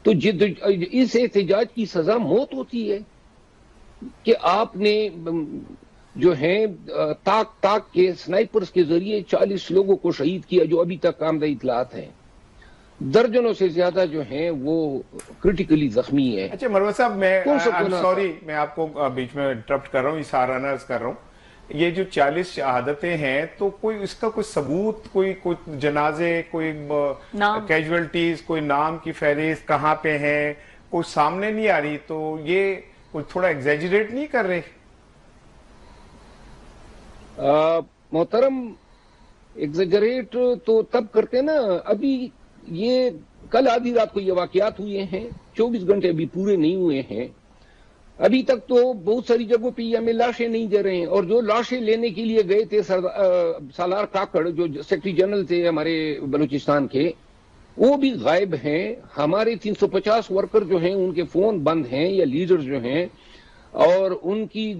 تو اس احتجاج کی سزا موت ہوتی ہے کہ آپ نے جو ہیں تاک کے سنائپرز کے ذریعے 40 لوگوں کو شہید کیا جو ابھی تک آمدہ اطلاعات ہیں. درجنوں سے زیادہ جو ہیں وہ کرٹیکلی زخمی ہیں. اچھا مروت صاحب، میں آپ کو بیچ میں انٹرپٹ کر رہا ہوں، اشارہ عرض کر رہا ہوں. یہ جو 40 شہادتیں ہیں تو کوئی اس کا کوئی ثبوت، کوئی جنازے، کوئی کیجولٹیز، کوئی نام کی فہرست کہاں پہ ہیں، کوئی سامنے نہیں آ رہی؟ تو یہ کوئی تھوڑا ایگزیجریٹ نہیں کر رہے؟ محترم، ایگزیجریٹ تو تب کرتے نا. ابھی یہ کل آدھی رات کو یہ واقعات ہوئے ہیں، 24 گھنٹے ابھی پورے نہیں ہوئے ہیں. ابھی تک تو بہت ساری جگہوں پہ ہمیں لاشیں نہیں دے رہے ہیں. اور جو لاشیں لینے کے لیے گئے تھے سالار کاکڑ جو سیکرٹری جنرل تھے ہمارے بلوچستان کے، وہ بھی غائب ہیں. ہمارے 350 ورکر جو ہیں ان کے فون بند ہیں یا لیڈر جو ہیں، اور ان کی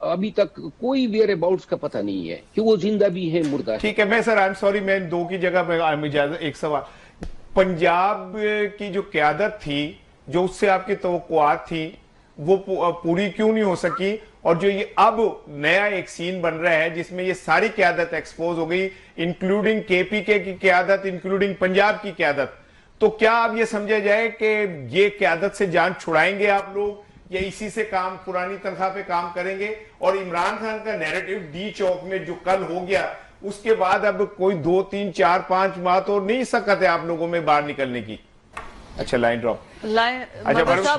ابھی تک کوئی ویئر اباؤٹس کا پتہ نہیں ہے کہ وہ زندہ بھی ہیں مردہ. ٹھیک ہے، میں سر آئی ایم سوری، میں دو کی جگہ پہ اجازت ایک سوال. پنجاب کی جو قیادت تھی، جو اس سے آپ کی توقعات تھی، وہ پوری کیوں نہیں ہو سکی؟ اور جو یہ اب نیا ایک سین بن رہا ہے جس میں یہ ساری قیادت ایکسپوز ہو گئی، انکلوڈنگ کے پی کے کی قیادت، انکلوڈنگ پنجاب کی قیادت، تو کیا اب یہ سمجھا جائے کہ یہ قیادت سے جان چھڑائیں گے آپ لوگ، یا اسی سے کام پرانی تنخواہ پہ کام کریں گے؟ اور عمران خان کا نیریٹو ڈی چوک میں جو کل ہو گیا، اس کے بعد اب کوئی 2 3 4 5 ماہ تو نہیں سکتے آپ لوگوں میں باہر نکلنے کی. اچھا لائن ڈراپ. اچھا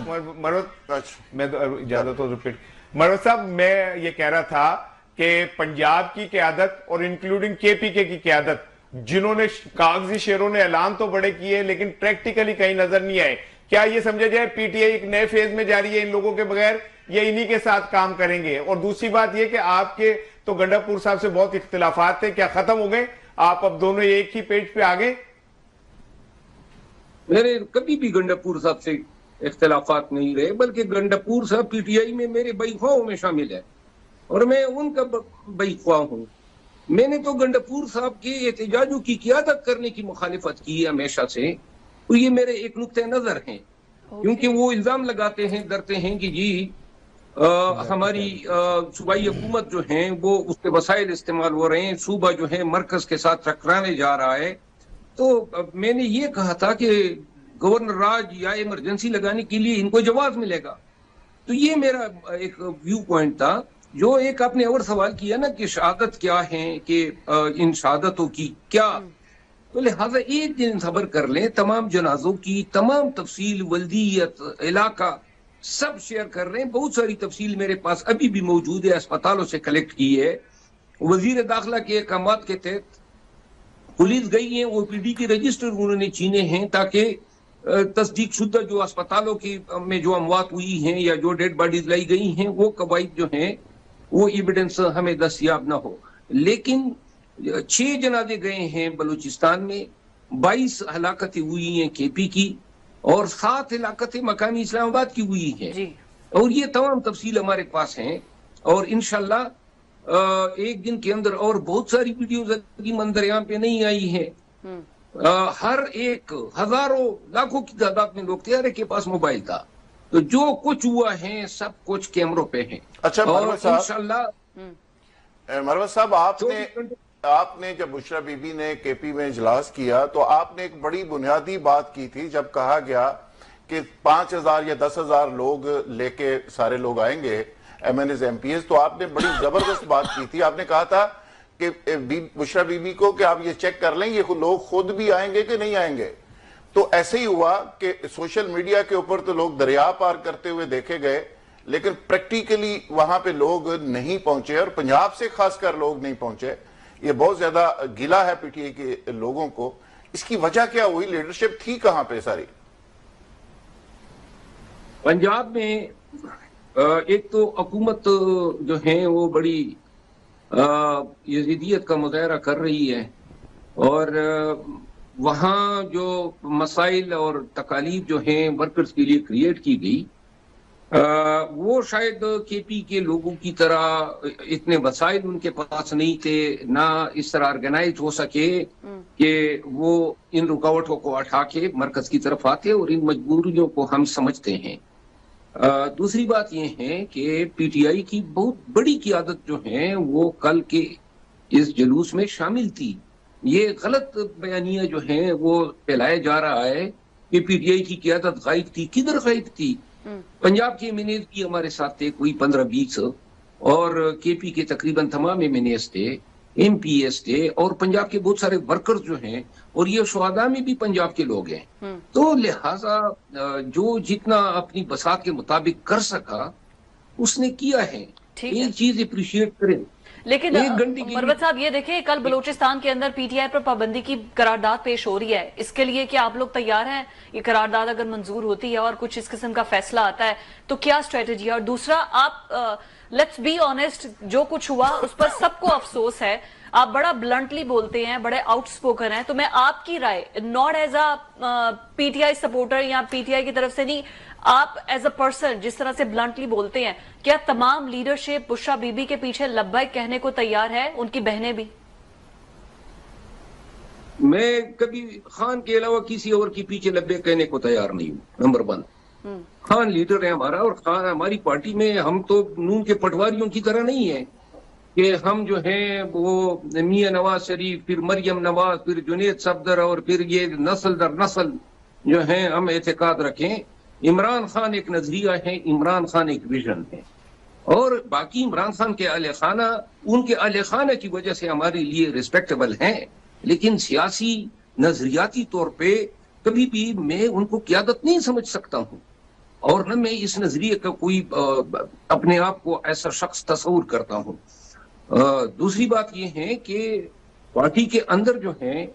مروت صاحب، میں یہ کہہ رہا تھا کہ پنجاب کی قیادت اور انکلوڈنگ کے پی کے کی قیادت، جنہوں نے کاغذی شعروں نے اعلان تو بڑے کیے لیکن پریکٹیکلی کہیں نظر نہیں آئے، کیا یہ سمجھا جائے پی ٹی آئی ایک نئے فیز میں جاری ہے ان لوگوں کے بغیر، یا انہی کے ساتھ کام کریں گے؟ اور دوسری بات یہ کہ آپ کے تو گنڈا پور صاحب سے بہت اختلافات تھے، کیا ختم ہو گئے؟ آپ اب دونوں ایک ہی پیج پہ آ گئے؟ میرے کبھی بھی گنڈا پور صاحب سے اختلافات نہیں رہے، بلکہ گنڈا پور صاحب پی ٹی آئی میں میرے بھائی خواہوں میں شامل ہے اور میں ان کا بھائی خواہ ہوں. میں نے تو گنڈا پور صاحب کے احتجاجوں کی قیادت کرنے کی مخالفت کی ہے ہمیشہ سے. تو یہ میرے ایک نقطہ نظر ہیں، کیونکہ وہ الزام لگاتے ہیں، ڈرتے ہیں کہ جی ہماری صوبائی حکومت جو ہیں وہ اس کے وسائل استعمال ہو رہے ہیں، صوبہ جو ہے مرکز کے ساتھ ٹکرانے جا رہا ہے. تو میں نے یہ کہا تھا کہ گورنر راج یا ایمرجنسی لگانے کے لیے ان کو جواز ملے گا. تو یہ میرا ایک ویو پوائنٹ تھا. جو ایک آپ نے اور سوال کیا نا کہ شہادت کیا ہیں، کہ ان شہادتوں کی کیا، تو لہٰذا ایک دن صبر کر لیں. تمام جنازوں کی تمام تفصیل، ولدیت، علاقہ سب شیئر کر رہے ہیں. بہت ساری تفصیل میرے پاس ابھی بھی موجود ہے، اسپتالوں سے کلیکٹ کی ہے. وزیر داخلہ کے احکامات کے تحت پولیس گئی ہیں، او پی ڈی کے رجسٹر انہوں نے چھینے ہیں تاکہ تصدیق شدہ جو اسپتالوں کی میں جو اموات ہوئی ہیں یا جو ڈیڈ باڈیز لائی گئی ہیں وہ قواعد جو ہیں وہ ایویڈنس ہمیں دستیاب نہ ہو. لیکن 6 جنازے گئے ہیں بلوچستان میں، 22 ہلاکتیں ہوئی ہیں کے پی کی، اور 7 ہلاکتیں مقامی اسلام آباد کی ہوئی ہیں. اور یہ تمام تفصیل ہمارے پاس ہیں، اور انشاءاللہ ایک دن کے اندر اور بہت ساری ویڈیوز ابھی منظر یہاں پہ نہیں آئی ہیں. ہر ایک ہزاروں لاکھوں کی تعداد میں لوگ تھے، ہر ایک کے پاس موبائل تھا. تو جو کچھ ہوا ہے سب کچھ کیمروں پہ ہیں. اچھا اور مروت صاحب، انشاءاللہ مروت صاحب آپ نے جب بشرا بی بی نے کے پی میں اجلاس کیا تو آپ نے ایک بڑی بنیادی بات کی تھی جب کہا گیا کہ 5,000 یا 10,000 لوگ لے کے سارے لوگ آئیں گے M N As M P As. تو آپ نے بڑی زبردست بات کی تھی. آپ نے کہا تھا کہ بشرا بی بی کو کہ آپ یہ چیک کر لیں یہ لوگ خود بھی آئیں گے کہ نہیں آئیں گے. تو ایسے ہی ہوا کہ سوشل میڈیا کے اوپر تو لوگ دریا پار کرتے ہوئے دیکھے گئے لیکن پریکٹیکلی وہاں پہ لوگ نہیں پہنچے اور پنجاب سے خاص کر لوگ نہیں پہنچے. یہ بہت زیادہ گلا ہے پی ٹی آئی کے لوگوں کو. اس کی وجہ کیا ہوئی؟ لیڈرشپ تھی کہاں پہ ساری؟ پنجاب میں ایک تو حکومت جو ہے وہ بڑی یزیدیت کا مظاہرہ کر رہی ہے اور وہاں جو مسائل اور تکالیف جو ہیں ورکرز کے لیے کریٹ کی گئی وہ شاید کے پی کے لوگوں کی طرح اتنے وسائل ان کے پاس نہیں تھے، نہ اس طرح آرگنائز ہو سکے کہ وہ ان رکاوٹوں کو ہٹا کے مرکز کی طرف آتے اور ان مجبوریوں کو ہم سمجھتے ہیں. دوسری بات یہ ہے کہ پی ٹی آئی کی بہت بڑی قیادت جو ہے وہ کل کے اس جلوس میں شامل تھی. یہ غلط بیانیہ جو ہیں وہ پھیلایا جا رہا ہے کہ پی ٹی آئی کی قیادت غائب تھی. کدھر غائب تھی؟ پنجاب کے ایم این ایز بھی ہمارے ساتھ تھے کوئی 15-20 اور کے پی کے تقریباً تمام ایم این ایز تھے، ایم پی ایس تھے اور پنجاب کے بہت سارے ورکرز جو ہیں اور یہ شہداء میں بھی پنجاب کے لوگ ہیں. تو لہٰذا جو جتنا اپنی بساط کے مطابق کر سکا اس نے کیا ہے. ایک چیز اپریشیٹ کریں. لیکن مروت صاحب یہ دیکھیں کل بلوچستان کے اندر پی ٹی آئی پر پابندی کی قرارداد پیش ہو رہی ہے. اس کے لیے کیا آپ لوگ تیار ہیں؟ یہ قرارداد اگر منظور ہوتی ہے اور کچھ اس قسم کا فیصلہ آتا ہے تو کیا اسٹریٹجی ہے؟ اور دوسرا آپ لیٹس بی آنیسٹ، جو کچھ ہوا اس پر سب کو افسوس ہے. آپ بڑا بلنٹلی بولتے ہیں، بڑے آؤٹ سپوکن ہیں. تو میں آپ کی رائے not as a P T I supporter یا پی ٹی آئی کی طرف سے نہیں، آپ ایز اے پرسن جس طرح سے بلنٹلی بولتے ہیں، کیا تمام لیڈرشپ بشرا بی بی کے پیچھے لبیک کہنے کو تیار ہے، ان کی بہنیں بھی؟ میں کبھی خان کے علاوہ کسی اور کے پیچھے لبیک کہنے کو تیار نہیں ہوں. نمبر 1، خان لیڈر ہے ہمارا اور خان ہماری پارٹی میں. ہم تو نون کے پٹواریوں کی طرح نہیں ہیں کہ ہم جو ہیں وہ میاں نواز شریف، پھر مریم نواز، پھر جنید صفدر اور پھر یہ نسل در نسل جو ہیں ہم اعتقاد رکھیں. عمران خان ایک نظریہ ہے، عمران خان ایک ویژن ہے اور باقی عمران خان کے اہل خانہ ان کے اہل خانہ کی وجہ سے ہمارے لیے ریسپیکٹیبل ہیں، لیکن سیاسی نظریاتی طور پہ کبھی بھی میں ان کو قیادت نہیں سمجھ سکتا ہوں اور نہ میں اس نظریے کا کوئی اپنے آپ کو ایسا شخص تصور کرتا ہوں. دوسری بات یہ ہے کہ پارٹی کے اندر جو ہے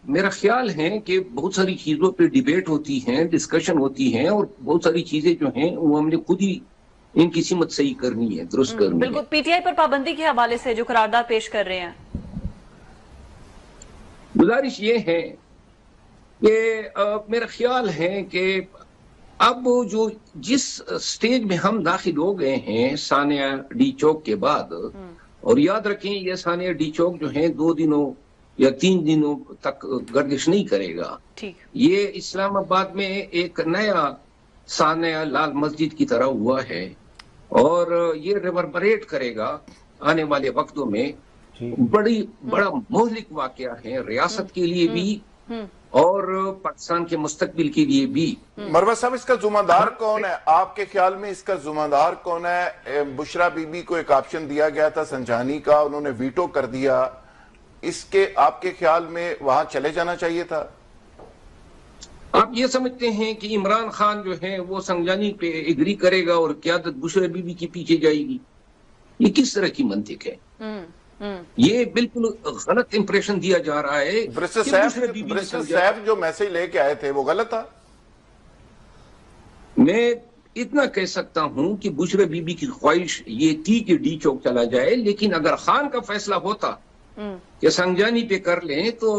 میرا خیال ہے کہ بہت ساری چیزوں پہ ڈیبیٹ ہوتی ہیں، ڈسکشن ہوتی ہیں اور بہت ساری چیزیں جو ہیں وہ ہم نے خود ہی ان کی سمت صحیح کرنی ہے، درست کرنی ہے. بالکل. پی ٹی آئی پر پابندی کے حوالے سے جو قرارداد پیش کر رہے ہیں، گزارش یہ ہے کہ میرا خیال ہے کہ اب جو جس سٹیج میں ہم داخل ہو گئے ہیں ثانیہ ڈی چوک کے بعد، اور یاد رکھیں یہ ثانیہ ڈی چوک جو ہے 2 دنوں یا 3 دنوں تک گردش نہیں کرے گا. یہ اسلام آباد میں ایک نیا ثانیہ لال مسجد کی طرح ہوا ہے اور یہ ریوربریٹ کرے گا آنے والے وقتوں میں. بڑا مہلک واقعہ ہے ریاست کے لیے بھی اور پاکستان کے مستقبل کے لیے بھی. مروت صاحب اس کا ذمہ دار کون ہے آپ کے خیال میں؟ اس کا ذمہ دار کون ہے؟ بشرا بی بی کو ایک آپشن دیا گیا تھا سنجانی کا، انہوں نے ویٹو کر دیا. اس کے آپ کے خیال میں وہاں چلے جانا چاہیے تھا؟ آپ یہ سمجھتے ہیں کہ عمران خان جو ہے وہ سنجانی پہ ایگری کرے گا اور قیادت بشرا بی بی کے پیچھے جائے گی؟ یہ کس طرح کی منطق ہے؟ یہ بالکل غلط امپریشن دیا جا رہا ہے. برسٹر صاحب جو میسج لے کے آئے تھے وہ غلط تھا؟ میں اتنا کہہ سکتا ہوں کہ بشرا بی بی کی خواہش یہ تھی کہ ڈی چوک چلا جائے، لیکن اگر خان کا فیصلہ ہوتا کہ سنجانی پہ کر لیں تو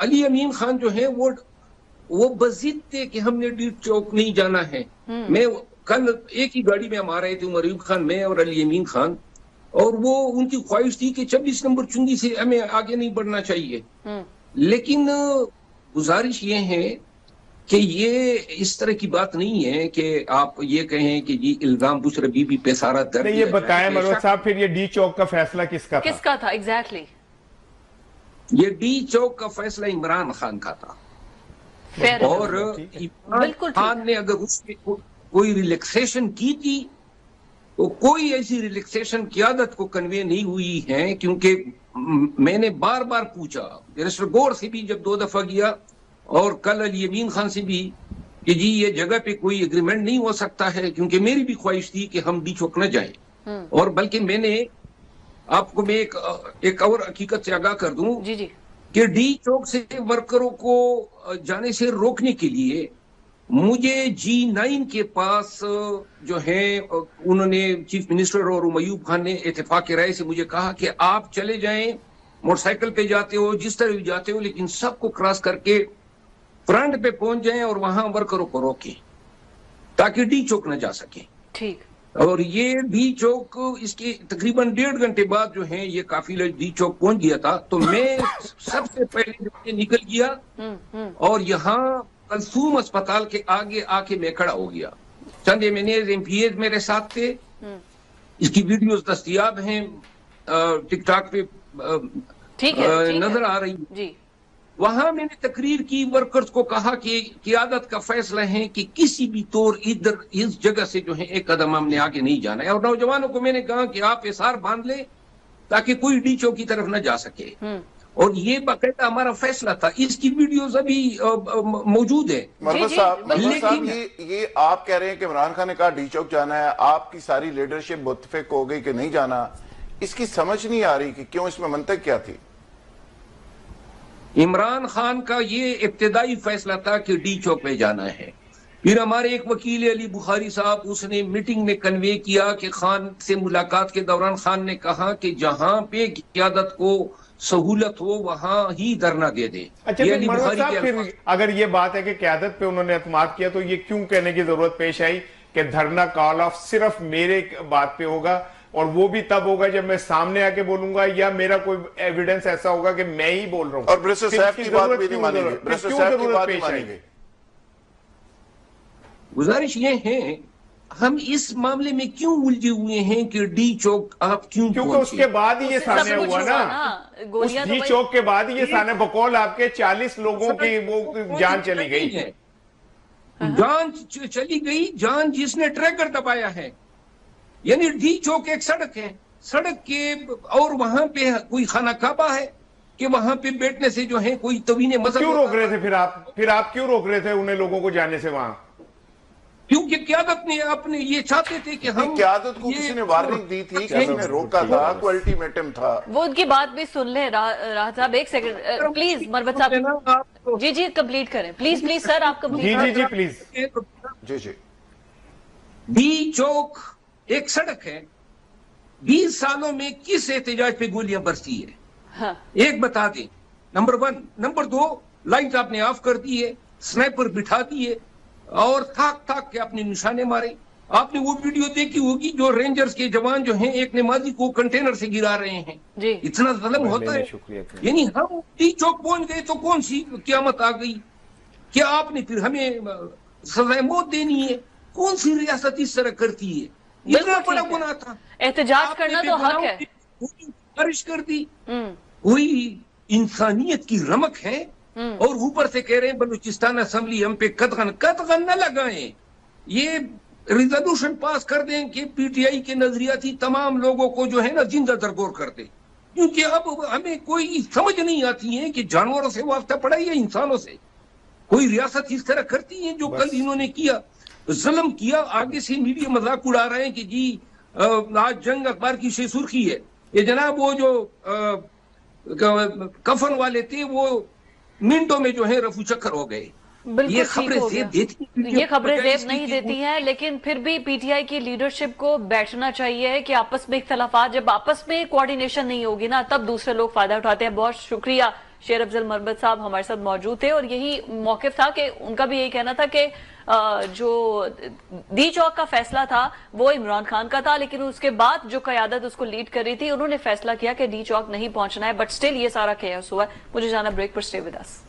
علی امین خان جو ہے وہ بضد تھے کہ ہم نے ڈی چوک نہیں جانا ہے. میں کل ایک ہی گاڑی میں ہم آ رہے تھے، عمر ایوب خان، میں اور علی امین خان، اور وہ ان کی خواہش تھی کہ 26 نمبر چنگی سے ہمیں آگے نہیں بڑھنا چاہیے. लेकिन गुजारिश ये है कि ये इस तरह की बात नहीं है कि आप ये कहें कि जी इल्जाम बुश रबीबी पे सारा दर्द नहीं, ये बताएं मनोज साहब, फिर ये डी चौक का फैसला किसका था एग्जैक्टली? ये डी चौक का फैसला इमरान खान का था। Fair और इमरान खान ने अगर उसमें कोई रिलैक्सेशन की थी तो कोई ऐसी रिलैक्सेशन क़यादत को कन्वे नहीं हुई है, क्योंकि मैंने बार बार पूछा, बैरिस्टर गौर से भी जब 2 दफा गया और कल अली यमीन खान से भी, कि जी ये जगह पे कोई एग्रीमेंट नहीं हो सकता है, क्योंकि मेरी भी ख्वाहिश थी कि हम डी चौक न जाएं। और बल्कि मैंने आपको मैं एक और हकीकत से आगाह कर दूं जी जी कि डी चौक से वर्करों को जाने से रोकने के लिए मुझे G9 के पास जो है उन्होंने चीफ मिनिस्टर और मयूब खान ने इत्तेफाक राय से मुझे कहा कि आप चले जाएं, मोटरसाइकिल पे जाते हो, जिस तरह भी जाते हो, लेकिन सबको क्रॉस करके फ्रंट पे पहुंच जाएं और वहां वर्करों को रोकें ताकि डी चौक न जा सके। ठीक। और ये डी चौक इसके तकरीबन 1.5 घंटे बाद जो है ये काफिला डी चौक पहुंच गया था। तो मैं सबसे पहले निकल गया और यहाँ कलसूम अस्पताल के आगे आके मैं खड़ा हो गया। चंद MPAs मेरे साथ थे, इसकी वीडियोस दस्तयाब हैं टिकटॉक पे, ठीक है, नजर आ रही जी। वहां मैंने तकरीर की, वर्कर्स को कहा कि क़यादत का फैसला है कि किसी भी तौर इधर इस जगह से जो है एक कदम हमने आगे नहीं जाना है। और नौजवानों को मैंने कहा कि आप एसार बांध ले ताकि कोई डी चौक की तरफ न जा सके। और ये बाकायदा हमारा फैसला था। इसकी वीडियोस अभी मौजूद है। मरवत साहब, ये आप कह रहे हैं कि इमरान खान ने कहा डी चौक जाना है, आपकी सारी लीडरशिप मुत्तफिक हो गई कि नहीं जाना। इसकी समझ नहीं आ रही कि क्यों, इसमें मंतक क्या थी? इमरान खान का ये इब्तिदाई फैसला था कि डी चौक में जाना है। फिर हमारे एक वकील अली बुखारी साहब, उसने मीटिंग में कन्वे किया कि खान से मुलाकात के दौरान खान ने कहा कि जहां पे क़यादत को सहूलत हो वहां ही धरना दे दे। अच्छा, तो मनोज साहब, फिर अगर ये बात है कि क़यादत पे उन्होंने एतमाद किया, तो ये क्यों कहने की जरूरत पेश आई कि धरना कॉल ऑफ सिर्फ मेरे बात पे होगा, और वो भी तब होगा जब मैं सामने आके बोलूंगा या मेरा कोई एविडेंस ऐसा होगा कि मैं ही बोल रहा हूं। और बैरिस्टर साहब की बात भी नहीं मानेंगे, बैरिस्टर साहब की बात नहीं मानेंगे। गुजारिश ये है, हम इस मामले में क्यों उलझे हुए हैं कि डी चौक आप क्यों? क्योंकि उसके बाद ही ये सामने हुआ ना, उस डी चौक के बाद ही ये सामने, बकौल आपके 40 लोगों की वो जान चली गई है। जान चली गई, जान जिसने ट्रैकर दबाया है। यानी डी चौक एक सड़क है, सड़क के और वहां पे कोई खाना काबा है कि वहां पे बैठने से जो है कोई तवीने मजहब। क्यों रोक रहे थे फिर आप क्यों रोक रहे थे उन्हें लोगों को जाने से वहां? क्योंकि क़यादत ने अपने ये चाहते थे कि हम, क़यादत को किसी ने वार्निंग दी थी, किसी ने रोका था, कोई अल्टीमेटम था। वो उनकी बात भी सुन ले राहत साहब, एक सेकंड प्लीज। मरवत साहब जी कंप्लीट करें प्लीज सर, आप कंप्लीट। जी प्लीज। जी। डी चौक एक सड़क है, 20 सालों में किस एहतजाज पे गोलियां बरसी है? हाँ। एक बता दें, नंबर 1। नंबर 2, लाइट आपने ऑफ कर दी है, स्नाइपर बिठा दिए और थाक के अपने निशाने मारे। आपने वो वीडियो देखी होगी जो रेंजर्स के जवान जो हैं एक नमाजी को कंटेनर से गिरा रहे हैं जी। इतना ज़ुल्म होता है। यानी हम डी चौक पहुंच गए तो कौन सी क़यामत आ गई? क्या आपने फिर हमें सजाए मौत देनी है? कौन सी रियासत इस तरह करती है? इतना बड़ा गुनाह था, एहतजाज करना तो हक है। बारिश कर दी, कोई इंसानियत की रमक है, और ऊपर से कह रहे हैं बलूचिस्तान असेंबली हम पे कतगन न लगाएं। ये रिजोल्यूशन पास कर दें कि पीटीआई के नजरियाती तमाम लोगों को जो है ना जिंदा दरगोर कर दे, क्योंकि अब हमें कोई समझ नहीं आती है कि जानवरों से वास्ता पड़ा या इंसानों से। कोई रियासत इस तरह करती है जो कल इन्होंने किया, जुल्म किया। आगे से मीडिया मजाक उड़ा रहे हैं कि जी आज जंग अखबार की सुर्खी है, ये जनाब वो जो कफन वाले थे वो मिनटों में जो है रफू चक्कर हो गए। ये खबरें जेब देती, ये खबरें जेब नहीं देती हैं, लेकिन फिर भी पीटीआई की लीडरशिप को बैठना चाहिए कि आपस में इख्तलाफात, जब आपस में कोऑर्डिनेशन नहीं होगी ना, तब दूसरे लोग फायदा उठाते हैं। बहुत शुक्रिया شیر افضل مربت صاحب ہمارے ساتھ موجود تھے اور یہی موقف تھا کہ ان کا بھی یہی کہنا تھا کہ جو ڈی چوک کا فیصلہ تھا وہ عمران خان کا تھا، لیکن اس کے بعد جو قیادت اس کو لیڈ کر رہی تھی انہوں نے فیصلہ کیا کہ ڈی چوک نہیں پہنچنا ہے، بٹ سٹل یہ سارا کیس ہوا ہے۔ مجھے جانا بریک پر، سٹے ود اس۔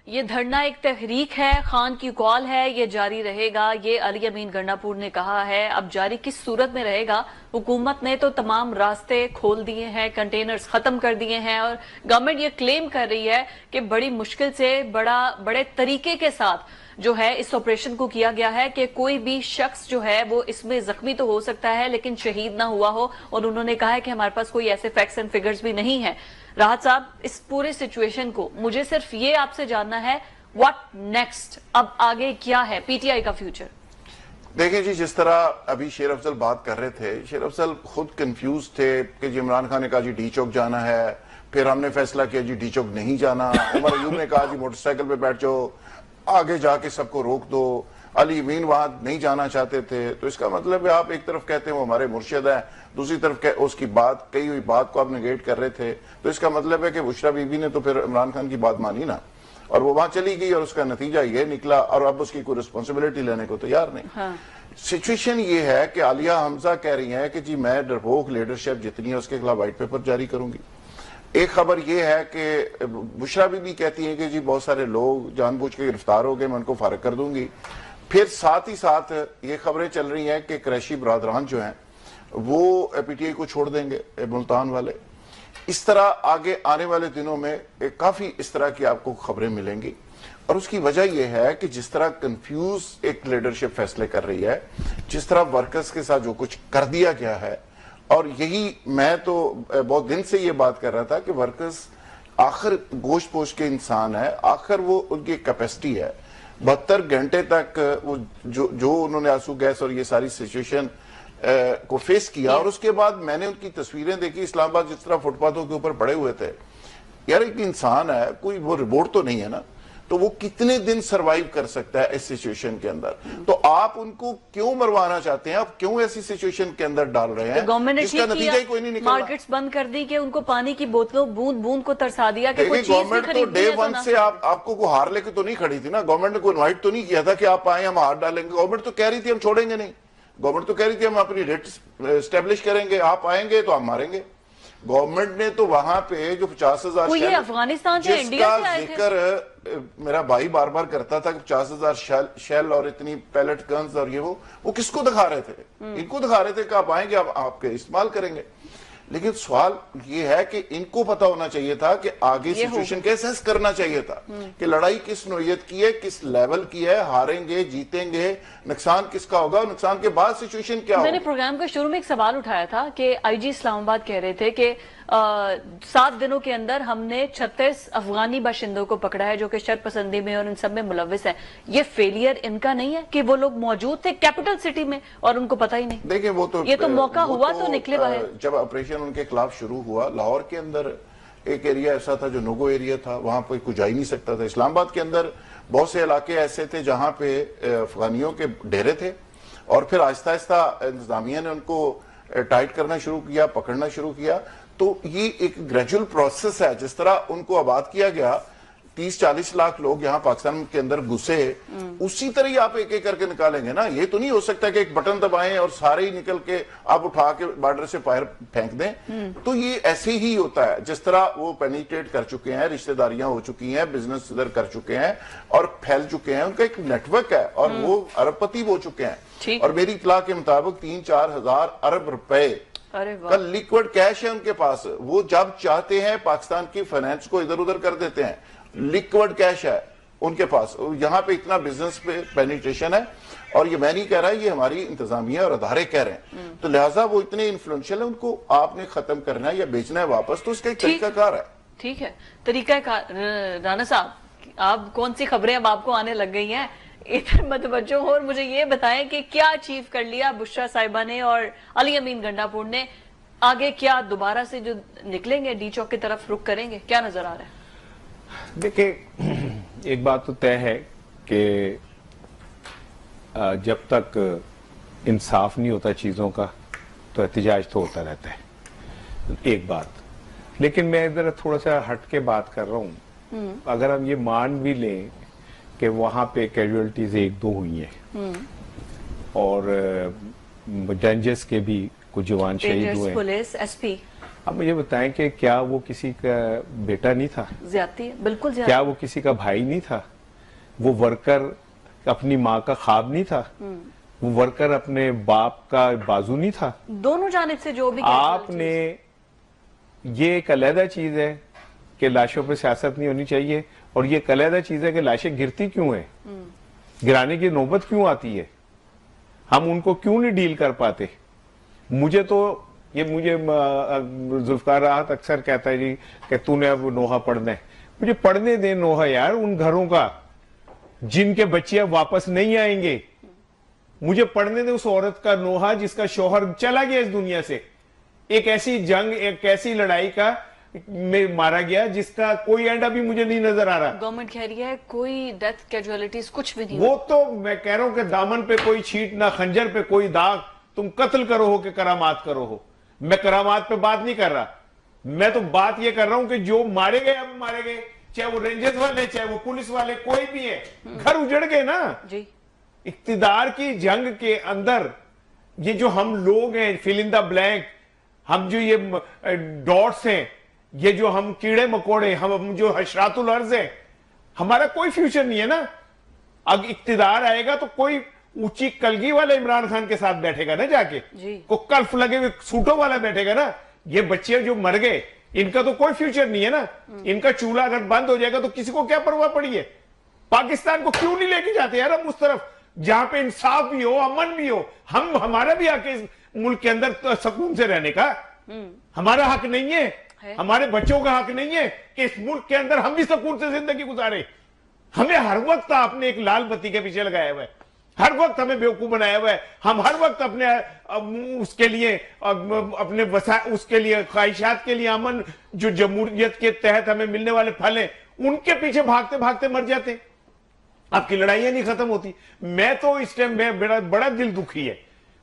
یہ دھرنا ایک تحریک ہے، خان کی کال ہے، یہ جاری رہے گا، یہ علی امین گنڈاپور نے کہا ہے۔ اب جاری کس صورت میں رہے گا؟ حکومت نے تو تمام راستے کھول دیے ہیں، کنٹینرز ختم کر دیے ہیں، اور گورنمنٹ یہ کلیم کر رہی ہے کہ بڑی مشکل سے بڑے طریقے کے ساتھ جو ہے اس آپریشن کو کیا گیا ہے کہ کوئی بھی شخص جو ہے وہ اس میں زخمی تو ہو سکتا ہے لیکن شہید نہ ہوا ہو، اور انہوں نے کہا ہے کہ ہمارے پاس کوئی ایسے فیکٹس اینڈ فگرز بھی نہیں ہیں۔ راحت صاحب، اس پورے سچویشن کو مجھے صرف یہ آپ سے جاننا ہے، واٹ نیکسٹ؟ اب آگے کیا ہے پی ٹی آئی کا فیوچر؟ دیکھیں جی، جس طرح ابھی شیر افضل بات کر رہے تھے، شیر افضل خود کنفیوز تھے کہ جی عمران خان نے کہا جی ڈی چوک جانا ہے، پھر ہم نے فیصلہ کیا جی ڈی چوک نہیں جانا، عمر ایوب نے کہا جی موٹر سائیکل پہ بیٹھ جاؤ، آگے جا کے سب کو روک دو، علی امین وہاں نہیں جانا چاہتے تھے۔ تو اس کا مطلب ہے آپ ایک طرف کہتے ہیں وہ ہمارے مرشد ہیں، دوسری طرف اس کی بات کہی ہوئی بات کو آپ نگیٹ کر رہے تھے، تو اس کا مطلب ہے کہ بشرا بی بی نے تو پھر عمران خان کی بات مانی نا، اور وہ وہاں چلی گئی اور اس کا نتیجہ یہ نکلا، اور اب اس کی کوئی رسپانسبلٹی لینے کو تیار نہیں۔ سچویشن یہ ہے کہ عالیہ حمزہ کہہ رہی ہیں کہ جی میں ڈرپوک لیڈرشپ جتنی ہے اس کے خلاف وائٹ پیپر جاری کروں گی۔ ایک خبر یہ ہے کہ بشرا بی بی کہتی ہیں کہ جی بہت سارے لوگ جان بوجھ کے گرفتار ہو گئے، میں ان کو فارغ کر دوں گی۔ پھر ساتھ ہی ساتھ یہ خبریں چل رہی ہیں کہ قریشی برادران جو ہیں وہ پی ٹی آئی کو چھوڑ دیں گے، ملتان والے۔ اس طرح آگے آنے والے دنوں میں کافی اس طرح کی آپ کو خبریں ملیں گی، اور اس کی وجہ یہ ہے کہ جس طرح کنفیوز ایک لیڈرشپ فیصلے کر رہی ہے، جس طرح ورکرز کے ساتھ جو کچھ کر دیا گیا ہے، اور یہی میں تو بہت دن سے یہ بات کر رہا تھا کہ ورکرز آخر گوشت پوش کے انسان ہے، آخر وہ ان کی کیپیسٹی ہے 72 گھنٹے تک وہ جو انہوں نے آنسو گیس اور یہ ساری سچویشن کو فیس کیا، اور اس کے بعد میں نے ان کی تصویریں دیکھی اسلام آباد جس طرح فٹ پاتھوں کے اوپر پڑے ہوئے تھے۔ یار ایک انسان ہے، کوئی وہ روبوٹ تو نہیں ہے نا، تو وہ کتنے دن سروائیو کر سکتا ہے اس سچویشن کے اندر؟ تو آپ ان کو کیوں مروانا چاہتے ہیں؟ آپ کیوں ایسی سچویشن کے اندر ڈال رہے ہیں جس کا نتیجہ ہی کوئی نہیں نکلنا؟ مارکیٹس بند کر دی کہ ان کو پانی کی بوتلوں بوند بوند کو ترسا دیا کہ کوئی چیز بھی گورنمنٹ تو خریدنی ڈے ہے ون سے آپ کو کوئی ہار لے کے تو نہیں کھڑی تھی نا، گورنمنٹ نے کوئی انوائٹ تو نہیں کیا تھا کہ آپ آئیں ہم ہار ڈالیں گے۔ گورنمنٹ تو کہہ رہی تھی ہم چھوڑیں گے نہیں، گورنمنٹ تو کہہ رہی تھی ہم اپنی ریٹ اسٹیبلش کریں گے، آپ آئیں گے تو ہم ماریں گے۔ گورنمنٹ نے تو وہاں پہ جو 50,000 وہ یہ افغانستان سے انڈیا سے آئے تھے، ذکر میرا بھائی بار بار کرتا تھا کہ 50,000 شیل اور اتنی پیلٹ گنز اور یہ وہ کس کو دکھا رہے تھے؟ ان کو دکھا رہے تھے کہ آپ آئیں گے آپ کے استعمال کریں گے۔ لیکن سوال یہ ہے کہ ان کو پتا ہونا چاہیے تھا کہ آگے سچویشن کیسے کرنا چاہیے تھا کہ لڑائی کس نوعیت کی ہے، کس لیول کی ہے، ہاریں گے جیتیں گے، نقصان کس کا ہوگا، نقصان کے بعد سچویشن کیا ہوگا۔ میں نے پروگرام کے شروع میں ایک سوال اٹھایا تھا کہ آئی جی اسلام آباد کہہ رہے تھے کہ 7 دنوں کے اندر ہم نے 36 افغانی باشندوں کو پکڑا ہے جو کہ شر پسندی میں اور ان سب میں ملوث ہیں۔ یہ فیلئر ان کا نہیں ہے کہ وہ لوگ موجود تھے کیپٹل سٹی میں اور ان کو پتہ ہی نہیں؟ دیکھیں یہ تو موقع ہوا تو نکلے باہر۔ جب آپریشن ان کے خلاف شروع ہوا، لاہور کے اندر ایک ایریا ایسا تھا جو نوگو ایریا تھا، وہاں پہ کوئی جا ہی نہیں سکتا تھا۔ اسلام آباد کے اندر بہت سے علاقے ایسے تھے جہاں پہ افغانیوں کے ڈیرے تھے، اور پھر آہستہ آہستہ انتظامیہ نے ان کو ٹائٹ کرنا شروع کیا، پکڑنا شروع کیا۔ تو یہ ایک گریجول پروسیس ہے، جس طرح ان کو آباد کیا گیا، 30-40 لاکھ لوگ یہاں پاکستان کے اندر گھسے، اسی طرح ہی آپ ایک ایک کر کے نکالیں گے نا۔ یہ تو نہیں ہو سکتا کہ ایک بٹن دبائیں اور سارے ہی نکل کے آپ اٹھا کے بارڈر سے باہر پھینک دیں۔ تو یہ ایسے ہی ہوتا ہے جس طرح وہ پینیٹریٹ کر چکے ہیں، رشتہ داریاں ہو چکی ہیں، بزنس ادھر کر چکے ہیں اور پھیل چکے ہیں، ان کا ایک نیٹ ورک ہے اور وہ ارب پتی ہو چکے ہیں۔ اور میری اطلاع کے مطابق 3-4 ہزار ارب روپے کا لیکوڈ کیش ہے ان کے پاس۔ وہ جب چاہتے ہیں پاکستان کی فائنینس کو ادھر ادھر کر دیتے ہیں، لیکوڈ کیش ہے ان کے پاس۔ یہاں پہ اتنا بزنس پہ پینیٹریشن ہے، اور یہ میں نہیں کہہ رہا، یہ ہماری انتظامیہ اور ادارے کہہ رہے ہیں۔ تو لہٰذا وہ اتنے انفلوئنشل ہیں، ان کو آپ نے ختم کرنا ہے یا بیچنا ہے واپس، تو اس کا ایک طریقہ کار ہے۔ ٹھیک ہے، طریقہ کار۔ رانا صاحب، آپ کون سی خبریں اب آپ کو آنے لگ گئی ہیں؟ ادھر متوجہ ہو اور مجھے یہ بتائیں کہ کیا اچیو کر لیا بشرا صاحبہ نے اور علی امین گنڈاپور نے؟ آگے کیا دوبارہ سے جو نکلیں گے ڈی چوک کی طرف رخ کریں گے؟ کیا نظر آ رہا ہے؟ دیکھیں، ایک بات تو طے ہے کہ جب تک انصاف نہیں ہوتا چیزوں کا تو احتجاج تو ہوتا رہتا ہے، ایک بات۔ لیکن میں ادھر تھوڑا سا ہٹ کے بات کر رہا ہوں अगर हम ये मान भी लें कि वहां पे कैजुअलिटीज 1-2 हुई हैं और रेंजर्स के भी कुछ जवान शहीद हुए, पुलिस, एसपी, अब मुझे बताएं कि क्या वो किसी का बेटा नहीं था? ज्यादती है, बिल्कुल ज्यादती। क्या वो किसी का भाई नहीं था? वो वर्कर अपनी माँ का ख्वाब नहीं था? वो वर्कर अपने बाप का बाजू नहीं था? दोनों जानिब से जो भी आपने, ये एक अलहदा चीज है कि लाशों पे सियासत नहीं होनी चाहिए, और ये एक अलहदा चीज है कि लाशें गिरती क्यों है, गिराने की नौबत क्यों आती है, हम उनको क्यों नहीं डील कर पाते? मुझे जुल्फकार राहत अक्सर कहता है जी कि तूने अब नोहा पढ़ना है। मुझे पढ़ने दे नोहा यार उन घरों का जिनके बच्चे अब वापस नहीं आएंगे। मुझे पढ़ने दे उस औरत का नोहा जिसका शौहर चला गया इस दुनिया से, एक ऐसी जंग, एक ऐसी लड़ाई का में मारा गया जिसका कोई एंड अभी मुझे नहीं नजर आ रहा। गवर्नमेंट कह रही है कोई डेथ कैजुअलिटीज कुछ भी नहीं। वो तो मैं कह रहा हूं कि दामन पे कोई छींट ना, खंजर पे कोई दाग, तुम कत्ल करो हो कि करामात करो हो। मैं करामात पे बात नहीं कर रहा, मैं तो बात ये कर रहा हूं कि जो मारे गए अब मारे गए, चाहे वो रेंजर्स वाले, चाहे वो पुलिस वाले, कोई भी है, घर उजड़ गए ना जी। इक्तिदार की जंग के अंदर ये जो हम लोग हैं, फिल इन द ब्लैंक, हम जो ये डॉट्स हैं, ये जो हम कीड़े मकोड़े, हम जो हशरातुल अर्ज हैं, हमारा कोई फ्यूचर नहीं है ना। अब इक्तिदार आएगा तो कोई ऊंची कलगी वाले इमरान खान के साथ बैठेगा ना जाके, को कल्फ लगे हुए सूटों वाला बैठेगा ना। ये बच्चे जो मर गए इनका तो कोई फ्यूचर नहीं है ना। इनका चूल्हा अगर बंद हो जाएगा तो किसी को क्या परवाह पड़ी है? पाकिस्तान को क्यों नहीं लेके जाते यार हम उस तरफ जहां पे इंसाफ भी हो, अमन भी हो? हम हमारा भी आके इस मुल्क के अंदर तो सुकून से रहने का हमारा हक नहीं है? हमारे बच्चों का हक नहीं है कि इस मुल्क के अंदर हम भी सुकून से जिंदगी गुजारे? हमें हर वक्त आपने एक लाल बत्ती के पीछे लगाया हुआ है, हर वक्त हमें बेवकूफ बनाया हुआ है। हम हर वक्त अपने उसके लिए अपने उसके लिए ख्वाहिशात के लिए, अमन जो जमहूरियत के तहत हमें मिलने वाले फल हैं, उनके पीछे भागते भागते मर जाते। आपकी लड़ाइयां नहीं खत्म होती। मैं तो इस टाइम में बड़ा दिल दुखी है।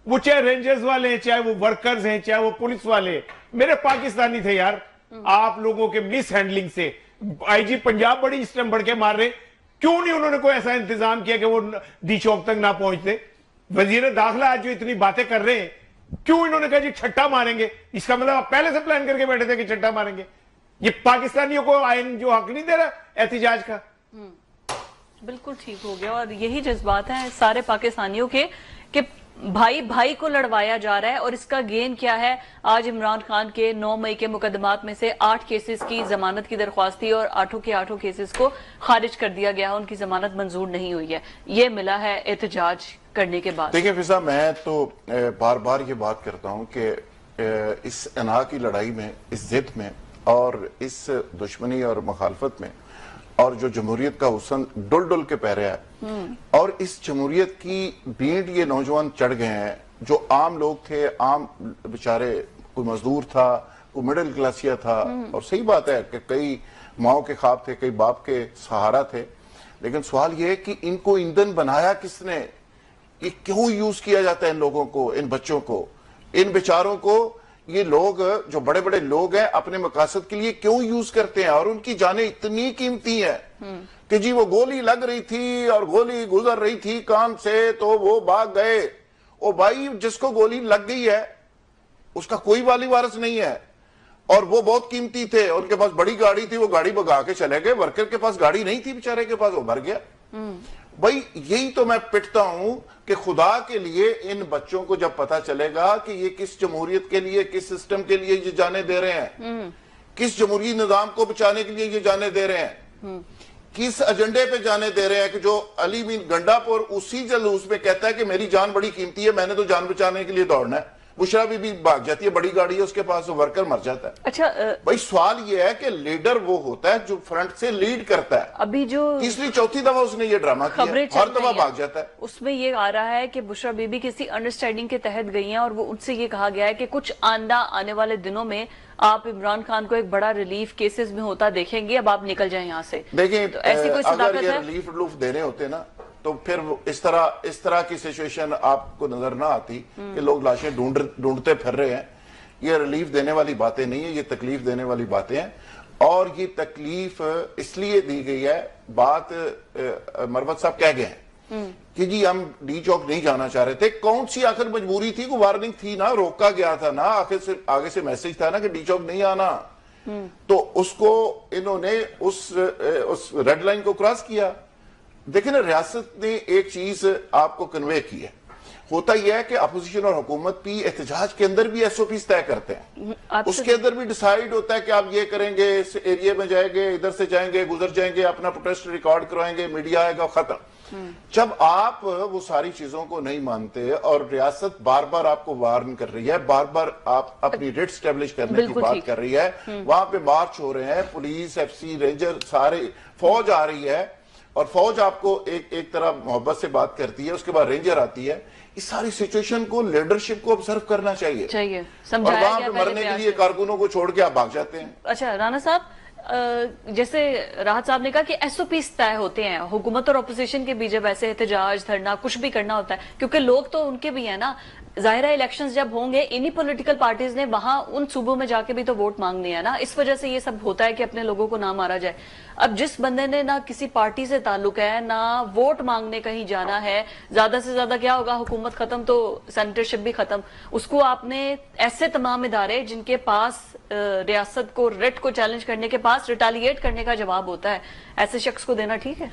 वो चाहे रेंजर्स वाले हैं, चाहे वो वर्कर्स हैं, चाहे वो पुलिस वाले, मेरे पाकिस्तानी थे यार। आप लोगों के मिस हैंडलिंग से आईजी पंजाब बड़ी इस टाइम बढ़ के मार रहे, क्यों नहीं उन्होंने कोई ऐसा इंतजाम किया कि वो डी चौक तक ना पहुंचते? वजीर दाखिला आज जो इतनी बातें कर रहे हैं, क्यों इन्होंने कहा जी छट्टा मारेंगे? इसका मतलब आप पहले से प्लान करके बैठे थे कि छट्टा मारेंगे। ये पाकिस्तानियों को आइन जो हक नहीं दे रहा एहतिजाज का। बिल्कुल ठीक हो गया, और यही जज्बात हैं सारे पाकिस्तानियों के कि भाई भाई को लड़वाया जा रहा है। और इसका गेन क्या है? आज इमरान खान के 9 मई के मुकदमात में से 8 केसेस की जमानत की दरख्वास्त थी और 8 के 8 केसेस को खारिज कर दिया गया है, उनकी जमानत मंजूर नहीं हुई है। ये मिला है एहतजाज करने के बाद। देखिए फिजा, मैं तो बार बार ये बात करता हूँ कि इस अना की लड़ाई में, इस जिद में और इस दुश्मनी और मुखालफत में, और जो जमहूरियत का हुस्न डुल डुल के पह रहा है, और इस जमहूरियत की भीड़ ये नौजवान चढ़ गए हैं जो आम लोग थे, आम बेचारे, कोई मजदूर था, कोई मिडिल क्लासिया था। और सही बात है कि कई माओ के ख्वाब थे, कई बाप के सहारा थे, लेकिन सवाल ये है कि इनको ईंधन बनाया किसने? ये क्यों यूज किया जाता है इन लोगों को, इन बच्चों को, इन बेचारों को? ये लोग जो बड़े बड़े लोग हैं अपने मकासद के लिए क्यों यूज करते हैं? और उनकी जानें इतनी कीमती है कि जी वो गोली लग रही थी और गोली गुजर रही थी कान से तो वो भाग गए। ओ भाई, जिसको गोली लग गई है उसका कोई वाली वारिस नहीं है, और वो बहुत कीमती थे, उनके पास बड़ी गाड़ी थी, वो गाड़ी भगा के चले गए। वर्कर के पास गाड़ी नहीं थी, बेचारे के पास, वो मर गया। भाई यही तो मैं पिटता हूं कि खुदा के लिए इन बच्चों को जब पता चलेगा कि ये किस जमहूरियत के लिए, किस सिस्टम के लिए ये जाने दे रहे हैं, किस जमहूरी निजाम को बचाने के लिए ये जाने दे रहे हैं, किस एजेंडे पे जाने दे रहे हैं, कि जो अली बिन गंडापुर उसी जलूस में कहता है कि मेरी जान बड़ी कीमती है, मैंने तो जान बचाने के लिए दौड़ना है। बुशरा भी भाग जाती है, बड़ी गाड़ी है उसके पास, वर्कर मर जाता है। अच्छा, भाई सवाल ये है कि लीडर वो होता है जो फ्रंट से लीड करता है। अभी जो तीसरी चौथी दफा उसने ये ड्रामा किया, हर दफा भाग जाता है। उसमें ये आ रहा है कि बुशरा बीबी किसी अंडरस्टैंडिंग के तहत गई हैं और वो उनसे ये कहा गया है कि कुछ आने वाले दिनों में आप इमरान खान को एक बड़ा रिलीफ केसेस में होता देखेंगे, अब आप निकल जाए यहाँ से। देखिए, तो ऐसी कोई अगर ये रिलीफ देने होते ना तो फिर इस तरह की सिचुएशन आपको नजर ना आती कि लोग लाशें ढूंढते फिर रहे हैं। ये रिलीफ देने वाली बातें नहीं है, ये तकलीफ देने वाली बातें हैं। اور یہ تکلیف اس لیے دی گئی ہے، بات مروت صاحب کہہ گئے ہیں کہ جی ہم ڈی چوک نہیں جانا چاہ رہے تھے. کون سی آخر مجبوری تھی؟ کوئی وارننگ تھی نا، روکا گیا تھا نا، آگے سے میسج تھا نا کہ ڈی چوک نہیں آنا. تو اس کو انہوں نے اس ریڈ لائن کو کراس کیا. دیکھیں نا، ریاست نے ایک چیز آپ کو کنوے کی ہے. ہوتا یہ ہے کہ اپوزیشن اور حکومت بھی احتجاج کے اندر بھی ایس او پیز طے کرتے ہیں. اس کے اندر بھی ڈیسائیڈ ہوتا ہے کہ آپ یہ کریں گے، اس ایریے میں جائیں گے، ادھر سے جائیں گے، گزر جائیں گے، اپنا پروٹیسٹ ریکارڈ کروائیں گے، میڈیا آئے گا، ختم. جب آپ وہ ساری چیزوں کو نہیں مانتے اور ریاست بار بار آپ کو وارن کر رہی ہے، بار بار آپ اپنی ریٹ سٹیبلش کرنے کی بات کر رہی ہے، وہاں پہ مارچ ہو رہے ہیں، پولیس، ایف سی، رینجر، سارے فوج آ رہی ہے، اور فوج آپ کو ایک طرح محبت سے بات کرتی ہے، اس کے بعد رینجر آتی ہے. اس ساری سچویشن کو لیڈرشپ کو آبزرو کرنا چاہیے، اور وہاں پہ مرنے کے لیے کارکنوں کو چھوڑ کے آپ بھاگ جاتے ہیں. اچھا رانا صاحب، جیسے راحت صاحب نے کہا کہ ایس او پیز طے ہوتے ہیں حکومت اور اپوزیشن کے بھی جب ایسے احتجاج، دھرنا، کچھ بھی کرنا ہوتا ہے، کیونکہ لوگ تو ان کے بھی ہیں نا. ظاہرہ الیکشنز جب ہوں گے، انہی پولیٹیکل پارٹیز نے وہاں ان صوبوں میں جا کے بھی تو ووٹ مانگنے ہیں نا. اس وجہ سے یہ سب ہوتا ہے کہ اپنے لوگوں کو نہ مارا جائے. اب جس بندے نے نہ کسی پارٹی سے تعلق ہے، نہ ووٹ مانگنے کہیں جانا ہے، زیادہ سے زیادہ کیا ہوگا، حکومت ختم تو سینیٹرشپ بھی ختم. اس کو آپ نے ایسے تمام ادارے جن کے پاس ریاست کو، ریٹ کو چیلنج کرنے کے پاس ریٹالیٹ کرنے کا جواب ہوتا ہے، ایسے شخص کو دینا ٹھیک ہے؟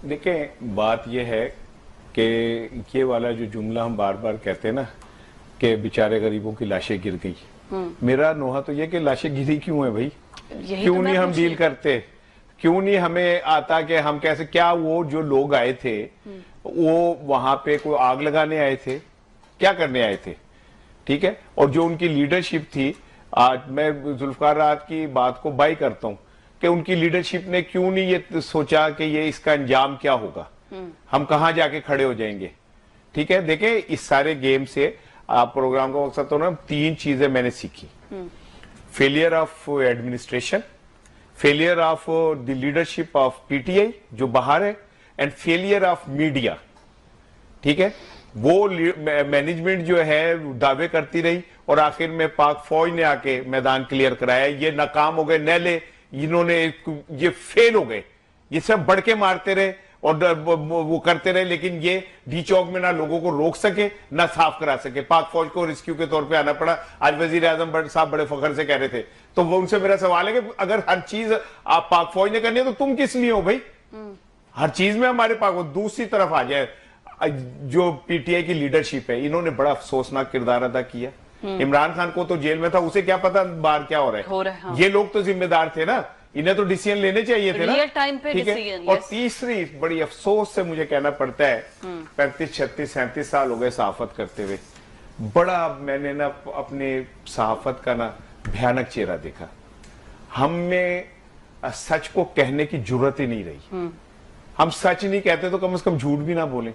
دیکھیں، بات یہ ہے کہ یہ والا جو جملہ ہم بار بار کہتے ہیں نا کہ بیچارے غریبوں کی لاشیں گر گئی، میرا نوحہ تو یہ کہ لاشیں گری کیوں ہیں بھائی؟ کیوں نہیں ہم ڈیل کرتے؟ کیوں نہیں ہمیں آتا کہ ہم کیسے، کیا وہ جو لوگ آئے تھے وہ وہاں پہ کوئی آگ لگانے آئے تھے؟ کیا کرنے آئے تھے؟ ٹھیک ہے. اور جو ان کی لیڈرشپ تھی، آج میں ذوالفقار راحت کی بات کو بائی کرتا ہوں کہ ان کی لیڈرشپ نے کیوں نہیں یہ سوچا کہ یہ اس کا انجام کیا ہوگا، ہم کہاں جا کے کھڑے ہو جائیں گے. ٹھیک ہے. دیکھیں، اس سارے گیم سے آپ پروگرام کا مقصد تو نا 3 چیزیں میں نے سیکھی: failure of administration, failure of the leadership of P T آئی جو باہر ہے، اینڈ فیلئر آف میڈیا. ٹھیک ہے. وہ مینجمنٹ جو ہے دعوے کرتی رہی اور آخر میں پاک فوج نے آ کے میدان کلیئر کرایا. یہ ناکام ہو گئے، نیلے انہوں نے، یہ فیل ہو گئے. یہ سب بڑھ کے مارتے رہے اور وہ کرتے رہے، لیکن یہ ڈی چوک میں نہ لوگوں کو روک سکے نہ صاف کرا سکے. پاک فوج کو ریسکیو کے طور پہ آنا پڑا. آج وزیر اعظم صاحب بڑے فخر سے کہہ رہے تھے. تو وہ ان سے میرا سوال ہے کہ اگر ہر چیز آپ پاک فوج نے کرنی ہے تو تم کس لیے ہو بھائی؟ ہر چیز میں ہمارے پاک. دوسری طرف آ جائے جو پی ٹی آئی کی لیڈرشپ ہے، انہوں نے بڑا افسوسناک کردار ادا کیا. عمران خان کو تو جیل میں تھا، اسے کیا پتا باہر کیا ہو رہا ہے. یہ لوگ تو ذمہ دار تھے نا، انہیں تو ڈیسیژن لینے چاہیے تھے نا. ٹھیک ہے. اور تیسری بڑی افسوس سے مجھے کہنا پڑتا ہے، 35 36 37 سال ہو گئے صحافت کرتے ہوئے، بڑا میں نے نا اپنے صحافت کا نا بھیانک چہرہ دیکھا. ہم میں سچ کو کہنے کی جرت ہی نہیں رہی. ہم سچ نہیں کہتے تو کم از کم جھوٹ بھی نہ بولیں.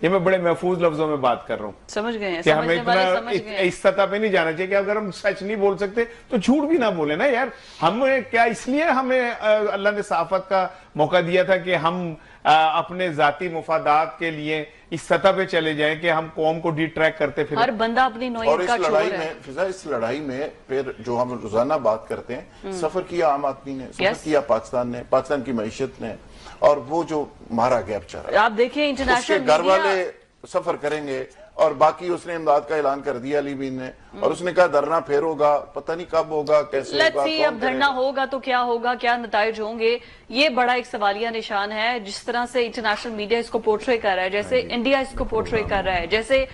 یہ میں بڑے محفوظ لفظوں میں بات کر رہا ہوں. سمجھ گئے ہیں کہ ہمیں اتنا اس سطح پہ نہیں جانا چاہیے کہ اگر ہم سچ نہیں بول سکتے تو جھوٹ بھی نہ بولیں نا یار. ہمیں کیا اس لیے ہمیں اللہ نے صحافت کا موقع دیا تھا کہ ہم اپنے ذاتی مفادات کے لیے اس سطح پہ چلے جائیں کہ ہم قوم کو ڈی ٹریک کرتے پھر. ہر بندہ اپنی نوعیت کا چور ہے. فضا، اس لڑائی میں پھر جو ہم روزانہ بات کرتے ہیں، سفر کیا عام آدمی نے، سفر کیا پاکستان نے، پاکستان کی معیشت نے، اور وہ جو مارا گیا بیچارہ، آپ دیکھیں انٹرنیشنل اس کے گھر والے سفر کریں گے، اور باقی اس نے امداد کا اعلان کر دیا علی بین نے، اور اس نے کہا دھرنا پھر ہوگا، پتہ نہیں کب ہوگا، کیسے ہوگا. اب دھرنا ہوگا تو کیا ہوگا، کیا نتائج ہوں گے، یہ بڑا ایک سوالیہ نشان ہے. جس طرح سے انٹرنیشنل میڈیا اس کو پورٹری کر رہا ہے، جیسے انڈیا اس کو پورٹری کر رہا ہے، جیسے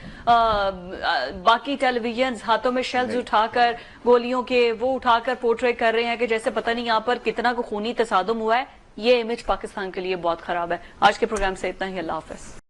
باقی ٹیلی ویژنز ہاتھوں میں شیلز اٹھا کر گولیوں کے وہ اٹھا کر پورٹری کر رہے ہیں کہ جیسے پتہ نہیں یہاں پر کتنا کو خونی تصادم ہوا ہے. یہ امیج پاکستان کے لیے بہت خراب ہے. آج کے پروگرام سے اتنا ہی. اللہ حافظ.